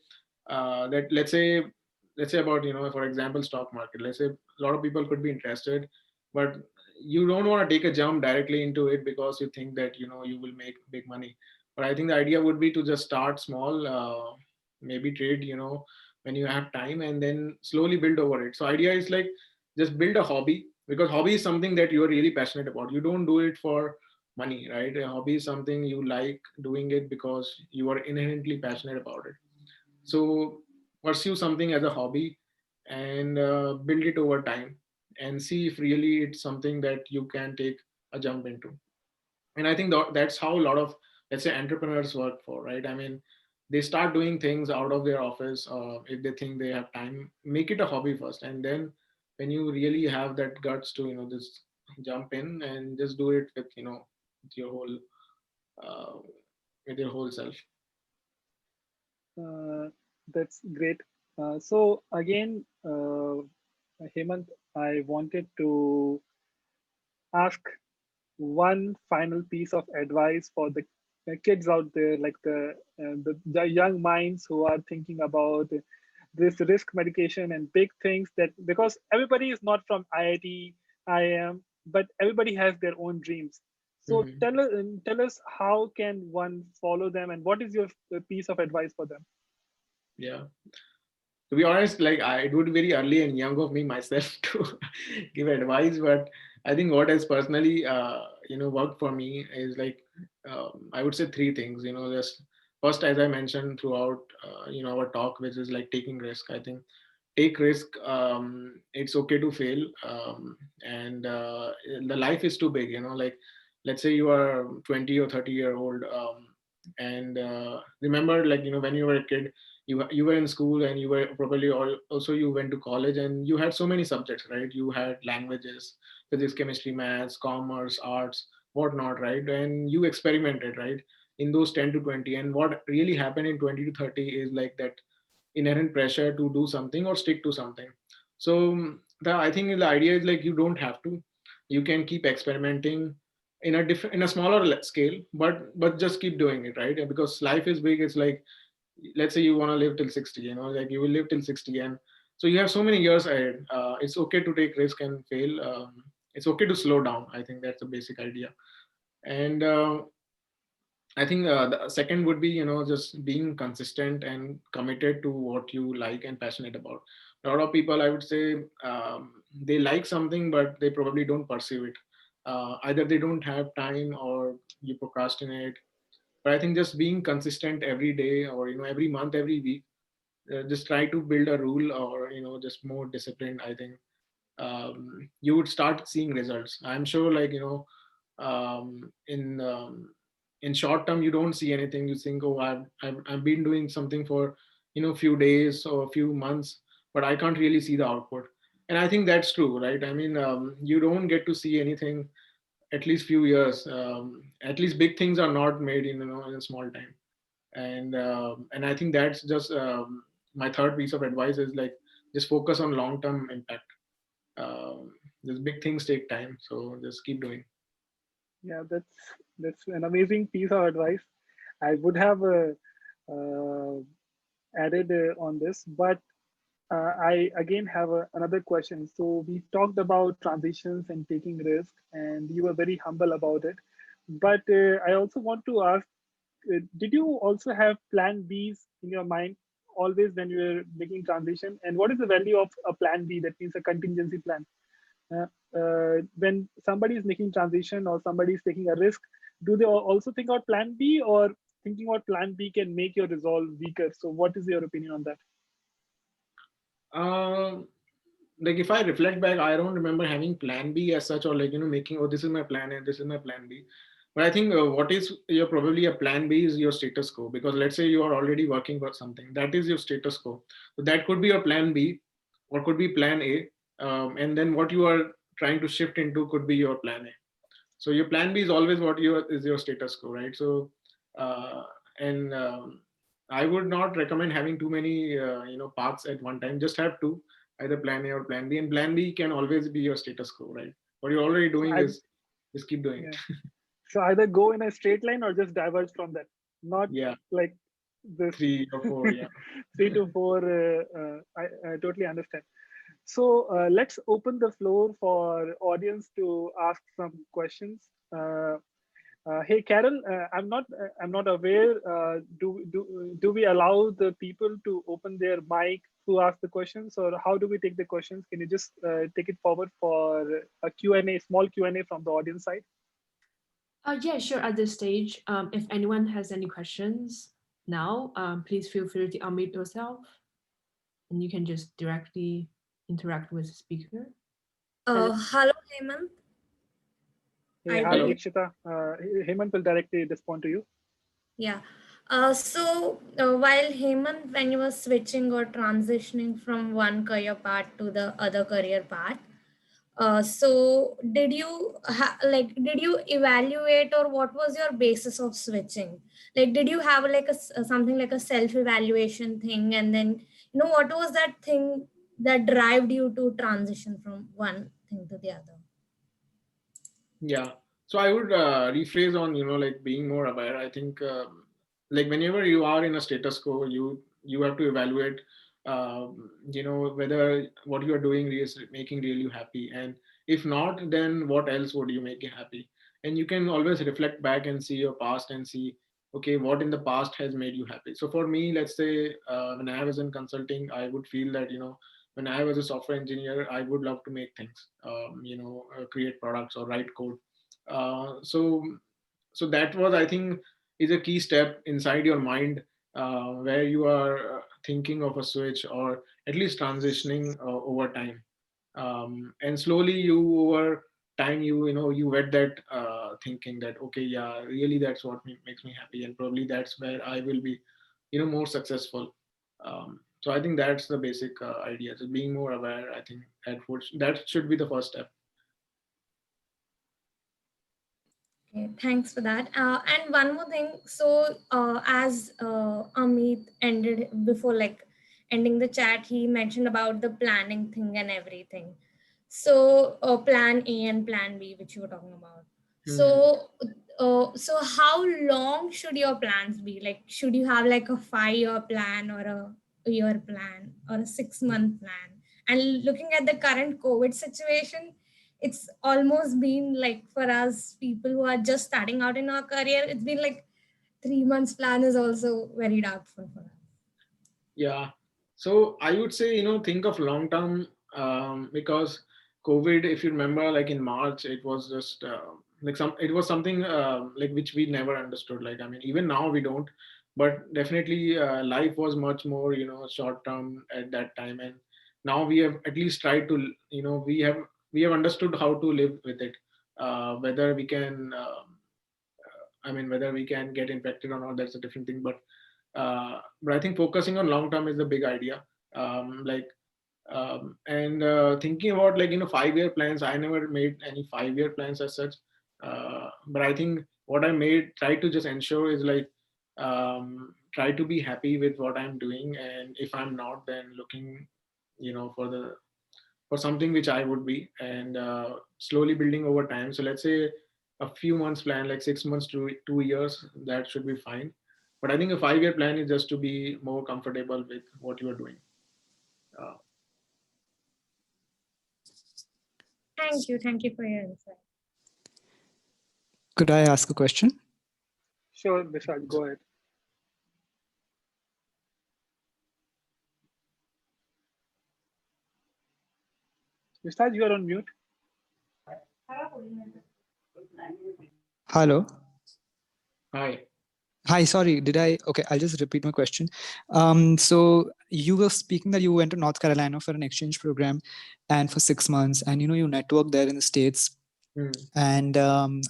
that let's say about, for example, stock market. Let's say a lot of people could be interested, but you don't want to take a jump directly into it because you think that you will make big money. But I think the idea would be to just start small, maybe trade, when you have time, and then slowly build over it. So idea is like just build a hobby, because hobby is something that you're really passionate about. You don't do it for money, right? A hobby is something you like doing it because you are inherently passionate about it. So pursue something as a hobby and build it over time, and see if really it's something that you can take a jump into. And I think that's how a lot of, let's say, entrepreneurs work for, right? I mean, they start doing things out of their office, if they think they have time, make it a hobby first, and then when you really have that guts to just jump in and just do it with with your whole uh, with your whole self. Uh, that's great. So again, Hemant, I wanted to ask one final piece of advice for the kids out there, like the young minds who are thinking about this risk medication and big things, that because everybody is not from IIT, IIM, but everybody has their own dreams. So Mhm. tell us how can one follow them, and what is your piece of advice for them? Yeah, to be honest, like it would be very early and young of me myself to give advice, but I think what has personally, worked for me is like, I would say three things. Just first, as I mentioned throughout, our talk, which is like taking risk. I think take risk. It's okay to fail, and the life is too big. Like let's say you are 20 or 30 year old, and remember, like when you were a kid, you were in school, and you were probably also you went to college, and you had so many subjects, right? You had languages, physics, chemistry, maths, commerce, arts, whatnot, right? And you experimented, right, in those 10 to 20. And what really happened in 20 to 30 is like that inherent pressure to do something or stick to something. So the I think the idea is like you don't have to. You can keep experimenting in a different, in a smaller scale, but just keep doing it, right? Because life is big. It's like, let's say you want to live till 60, like you will live till 60, and so you have so many years ahead. It's okay to take risk and fail. It's okay to slow down. I think that's the basic idea. And I think the second would be, just being consistent and committed to what you like and passionate about. A lot of people, I would say, they like something, but they probably don't pursue it. Either they don't have time or you procrastinate. But I think just being consistent every day, or every month, every week, just try to build a rule, or just more disciplined. I think you would start seeing results. I'm sure, like um, in um, in short term, you don't see anything. You think, oh, I've been doing something for few days or a few months, but I can't really see the output. And I think that's true, right? I mean, you don't get to see anything at least few years. At least big things are not made in in a small time. And I think that's just my third piece of advice is like just focus on long term impact. These big things take time, so just keep doing. Yeah, that's an amazing piece of advice. I would have uh, added on this, but I again have another question. So we talked about transitions and taking risk, and you were very humble about it. But I also want to ask, did you also have plan Bs in your mind always when you were making transition? And what is the value of a plan B? That means a contingency plan. Uh, when somebody is making transition or somebody is taking a risk, do they also think about plan B, or thinking about plan B can make your resolve weaker? So what is your opinion on that? Um, like if I reflect back, I don't remember having plan B as such, or like making, oh, this is my plan and this is my plan B. But I think what is your probably a plan B is your status quo, because let's say you are already working for something that is your status quo. So that could be your plan B or could be plan A. And then what you are trying to shift into could be your plan A. So your plan B is always what is your status quo, right? So uh, and I would not recommend having too many paths at one time. Just have two, either plan A or plan B, and plan B can always be your status quo, right? What you're already So doing I, is just keep doing it. yeah. So either go in a straight line or just diverge from that. Not Yeah, like this 3 or 4, yeah. 3 to 4. I totally understand. So let's open the floor for audience to ask some questions. Hey, Carol, I'm not aware. Do we allow the people to open their mic to ask the questions, or how do we take the questions? Can you just take it forward for a Q&A, small Q&A from the audience side? Yeah, sure. At this stage, if anyone has any questions now, please feel free to unmute yourself, and you can just directly interact with the speaker. Hello, Hemant. Hey, I hi, Hello. will, Ikshita. Hemant will directly respond to you. yeah. While Hemant, when you were switching or transitioning from one career path to the other career path, did you did you evaluate, or what was your basis of switching? Like, did you have like something like a self-evaluation thing, and then what was that thing that drove you to transition from one thing to the other? Yeah. So I would rephrase on, like being more aware. I think like whenever you are in a status quo, you have to evaluate, whether what you are doing is making really happy, and if not, then what else would you make you happy? And you can always reflect back and see your past and see, okay, what in the past has made you happy. So for me, let's say when I was in consulting, I would feel that when I was a software engineer, I would love to make things, create products or write code. So that was, I think, is a key step inside your mind, where you are thinking of a switch or at least transitioning over time. And slowly over time, you get that thinking that, okay, yeah, really that's what makes me happy, and probably that's where I will be more successful. So I think that's the basic idea. So being more aware, I think that should be the first step. Okay, thanks for that. And one more thing. So, as Amit ended before, like ending the chat, he mentioned about the planning thing and everything. So, plan A and plan B, which you were talking about. Mhm. So how long should your plans be? Like, should you have like a 5-year plan or a year plan or a 6-month plan? And looking at the current COVID situation, it's almost been like for us people who are just starting out in our career, it's been like 3 months plan is also very doubtful for us. Yeah. So I would say, think of long term, because COVID, if you remember, like in March, it was just it was something like which we never understood. Like, I mean, even now we don't, but definitely life was much more, short term at that time. And now we have at least tried to, we have understood how to live with it. Whether we can, I mean, whether we can get infected or not, that's a different thing. But I think focusing on long term is the big idea. And thinking about, like, 5-year plans. I never made any 5-year plans as such. But I think what I try to just ensure is like, try to be happy with what I'm doing, and if I'm not, then looking, for something which I would be, and slowly building over time. So let's say a few months plan, like 6 months to 2 years, that should be fine. But I think a 5-year plan is just to be more comfortable with what you are doing. Uh, Thank you for your insight. Could I ask a question? Sure, Vishal, go ahead. Vishal, you are on mute. Hello. Hi. Hi, sorry, okay, I'll just repeat my question. So you were speaking that you went to North Carolina for an exchange program and for 6 months, and you networked there in the States. And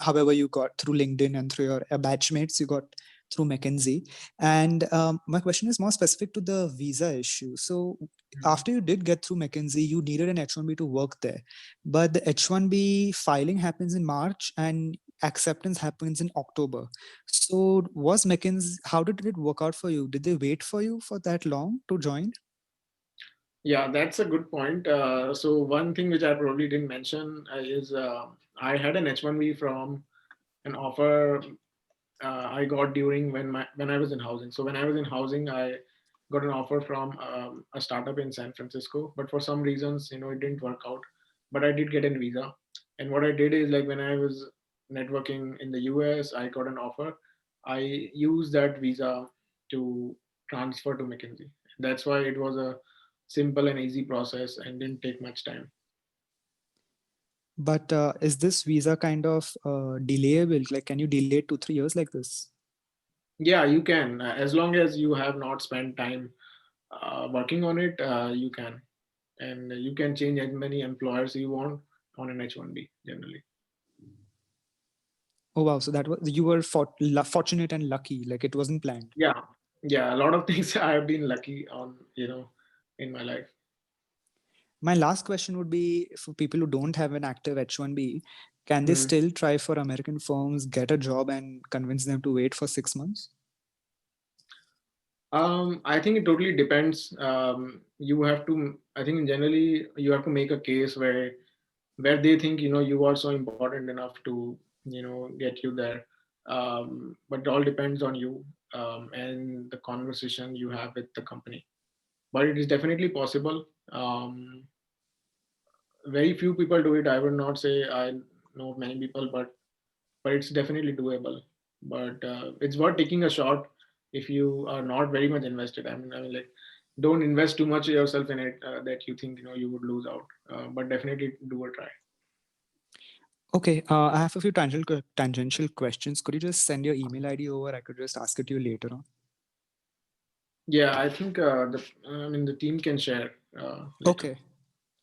however, you got through LinkedIn and through your batchmates, you got through McKinsey. And my question is more specific to the visa issue. So after you did get through McKinsey, you needed an H-1B to work there. But the H-1B filing happens in March and acceptance happens in October. So was McKinsey, how did it work out for you? Did they wait for you for that long to join? Yeah, that's a good point. So one thing which I probably didn't mention is I had an H-1B from an offer I got during when I was in housing. So when I was in housing, I got an offer from a startup in San Francisco, but for some reasons, it didn't work out. But I did get a visa, and what I did is, like, when I was networking in the US, I got an offer. I used that visa to transfer to McKinsey. That's why it was a simple and easy process and didn't take much time. But is this visa kind of delayable? Like, can you delay it 2-3 years like this? Yeah, you can, as long as you have not spent time working on it, you can. And you can change as many employers you want on an H-1B generally. Oh wow! So that was, you were fortunate and lucky. Like it wasn't planned. Yeah, a lot of things I have been lucky on, in my life. My last question would be for people who don't have an active H-1B, can they still try for American firms, get a job, and convince them to wait for 6 months? I think it totally depends. I think generally you have to make a case where they think, you are so important enough to, get you there. But it all depends on you and the conversation you have with the company. But it is definitely possible. Very few people do it. I would not say I know many people, but it's definitely doable. But it's worth taking a shot if you are not very much invested. I mean, like, don't invest too much yourself in it that you think you would lose out. But definitely do a try. Okay, I have a few tangential questions. Could you just send your email ID over? I could just ask it to you later on. Yeah, I think the team can share. Later. Okay.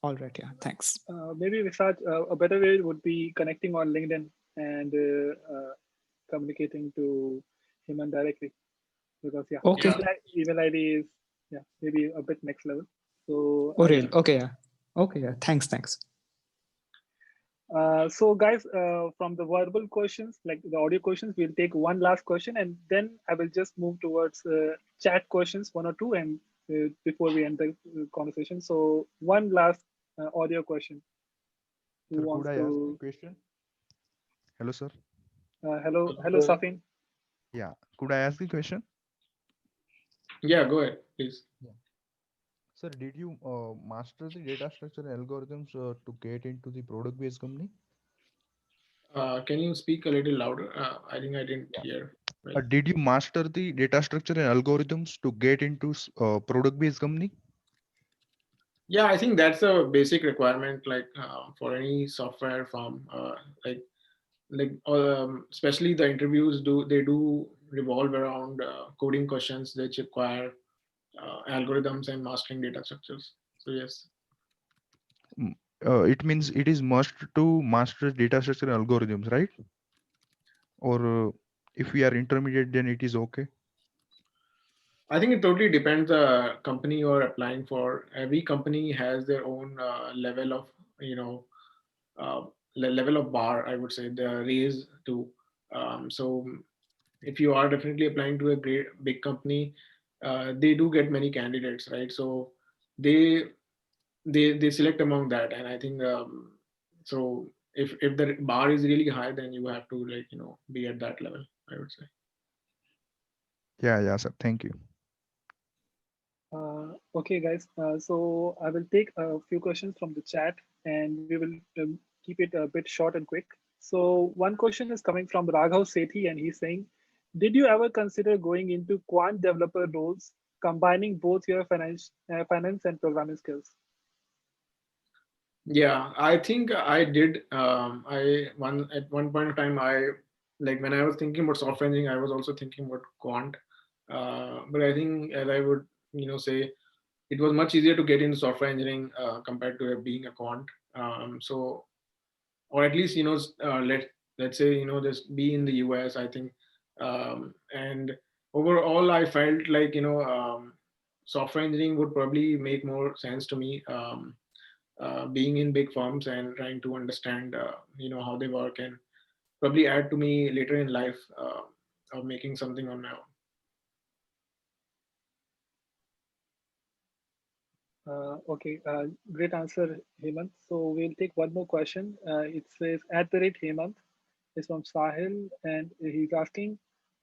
All right. Yeah. Thanks. Maybe Visaj, a better way would be connecting on LinkedIn and communicating to him directly, because Okay. email ID is maybe a bit next level. So Oh, really? Okay. Yeah. Okay. Yeah. Thanks. So guys, from the verbal questions, like the audio questions, we'll take one last question, and then I will just move towards chat questions, one or two, and before we end the conversation. So one last audio question. Who Sir, wants could I ask to? a question? Hello, sir. Hello, Safin. Yeah, could I ask a question? Yeah, go ahead, please. Yeah. Sir, did you master the data structure algorithms to get into the product-based company? Can you speak a little louder? I think I didn't hear. Well. Did you master the data structure and algorithms to get into product-based company? Yeah, I think that's a basic requirement, like for any software firm. Especially the interviews do revolve around coding questions that require algorithms and mastering data structures. So yes. It means it is must to master data structure algorithms, right? Or if we are intermediate, then it is okay. I think it totally depends the company you're applying for. Every company has their own level of uh, level of bar, I would say, the raise to. So if you are definitely applying to a great big company, they do get many candidates, right? So they they select among that, and I think so. If the bar is really high, then you have to be at that level, I would say. Yeah, sir. Thank you. Okay, guys. So I will take a few questions from the chat, and we will keep it a bit short and quick. So one question is coming from Raghav Sethi, and he's saying, did you ever consider going into quant developer roles, combining both your finance and programming skills? Yeah, I think I did. At one point of time, when I was thinking about software engineering, I was also thinking about quant. But I think, as I would say, it was much easier to get into software engineering compared to being a quant. So or at least, let's say, just be in the US, I think. And overall, I felt like, software engineering would probably make more sense to me. Being in big firms and trying to understand, how they work, and probably add to me later in life, of making something on my own. Okay, great answer, Hemant. So we'll take one more question. It says @Hemant is from Sahil, and he's asking,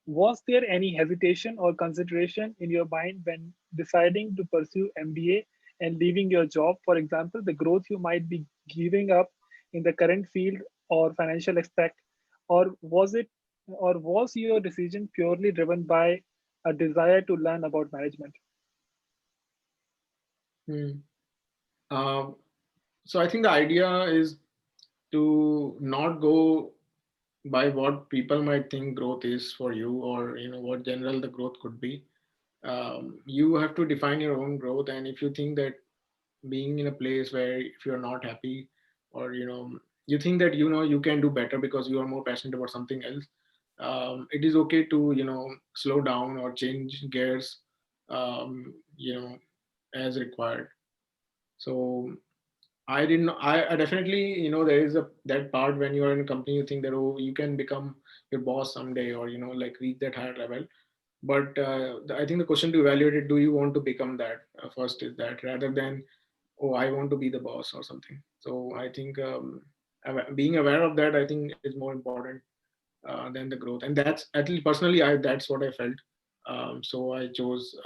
was there any hesitation or consideration in your mind when deciding to pursue MBA and leaving your job? For example, the growth you might be giving up in the current field or financial aspect, or was your decision purely driven by a desire to learn about management? Hmm. Um, so I think the idea is to not go by what people might think growth is for you, or what general the growth could be. You have to define your own growth, and if you think that being in a place where if you're not happy, or you think that you can do better because you are more passionate about something else, it is okay to slow down or change gears, um, you know as required. So I didn't. I definitely, there is that part when you are in a company, you think that, oh, you can become your boss someday, or like reach that higher level. But I think the question to evaluate it: do you want to become that? First is that, rather than, oh, I want to be the boss or something. So I think, being aware of that, I think, is more important than the growth. And that's, at least personally, that's what I felt. So I chose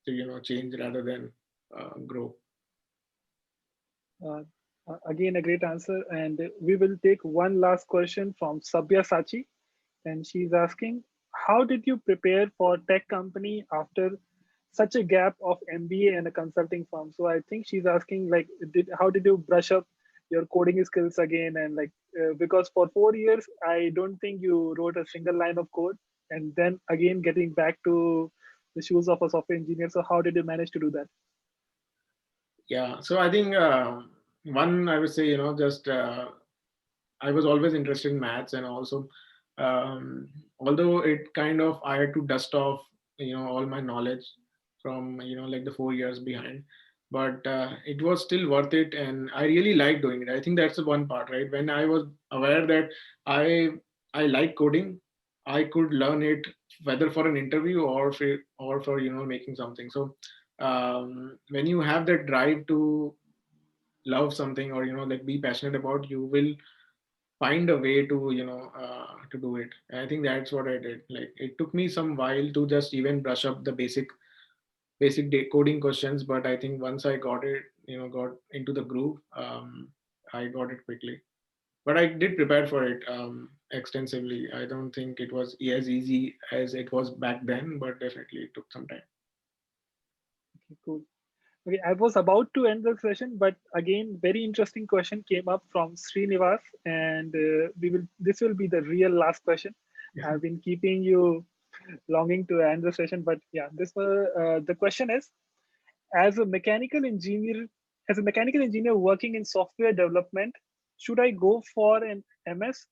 to change rather than grow. Uh, Again, a great answer. And we will take one last question from Sabya Sachi. And she's asking, how did you prepare for tech company after such a gap of MBA and a consulting firm? So I think she's asking, like, how did you brush up your coding skills again? And like, because for 4 years, I don't think you wrote a single line of code. And then again, getting back to the shoes of a software engineer. So how did you manage to do that? Yeah. So I think, one, I would say, just I was always interested in maths, and also, although it kind of, I had to dust off, all my knowledge from, like the 4 years behind, but it was still worth it, and I really liked doing it. I think that's the one part, right? When I was aware that I I like coding, I could learn it, whether for an interview or for making something. So when you have that drive to love something, or like be passionate about, you will find a way to to do it. And I think that's what I did. Like, it took me some while to just even brush up the basic coding questions, but I think once I got it, got into the groove, I got it quickly. But I did prepare for it extensively. I don't think it was as easy as it was back then, but definitely it took some time. Okay, cool. Okay, I was about to end the session, but again, very interesting question came up from Srinivas, and we will. This will be the real last question. I've been keeping you longing to end the session, but yeah, this the question is: as a mechanical engineer, as a mechanical engineer working in software development, should I go for an MS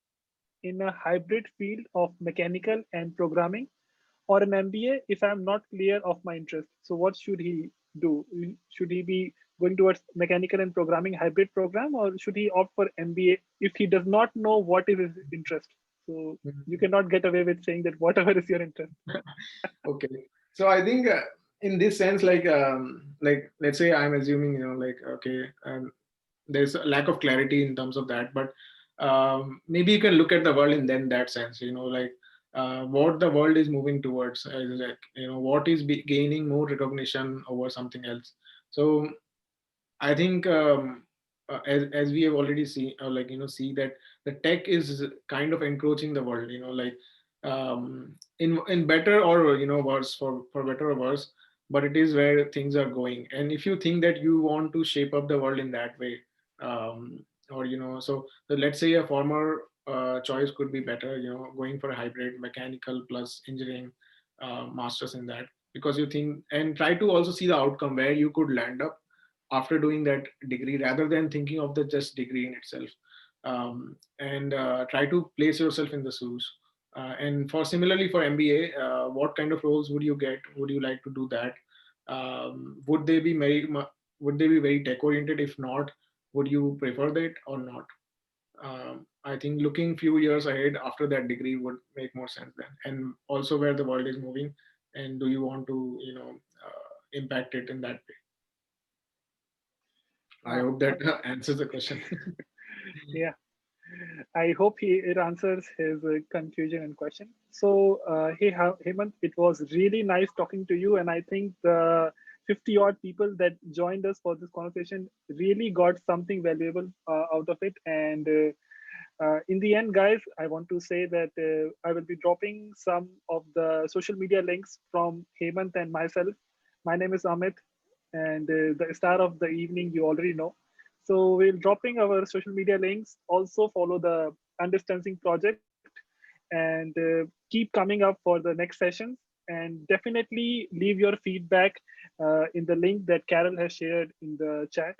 in a hybrid field of mechanical and programming, or an MBA if I'm not clear of my interest? So what should he do? Should he be going towards mechanical and programming hybrid program, or should he opt for MBA if he does not know what is his interest? So you cannot get away with saying that whatever is your interest. Okay. So I think, in this sense, like let's say I'm assuming, like, okay, there's a lack of clarity in terms of that, but maybe you can look at the world in then that sense, like, what the world is moving towards, like, what is gaining more recognition over something else. So I think, as we have already seen, like, see that the tech is kind of encroaching the world, like, in better or worse, for better or worse, but it is where things are going. And if you think that you want to shape up the world in that way, or so let's say a former choice could be better, going for a hybrid mechanical plus engineering, masters in that, because you think, and try to also see the outcome where you could land up after doing that degree, rather than thinking of the just degree in itself. and try to place yourself in the shoes. And for similarly for MBA, what kind of roles would you get? Would you like to do that? Would they be very tech oriented? If not, would you prefer that or not? I think looking few years ahead after that degree would make more sense then, and also where the world is moving, and do you want to impact it in that way? I hope that answers the question. Yeah, I hope it answers his confusion and question. So, hey, Hemant, it was really nice talking to you, and I think the 50 odd people that joined us for this conversation really got something valuable out of it. And in the end, guys, I want to say that I will be dropping some of the social media links from Hemant and myself. My name is Amit, and the star of the evening you already know. So we're dropping our social media links. Also follow the Understanding project and keep coming up for the next sessions. And definitely leave your feedback in the link that Carol has shared in the chat.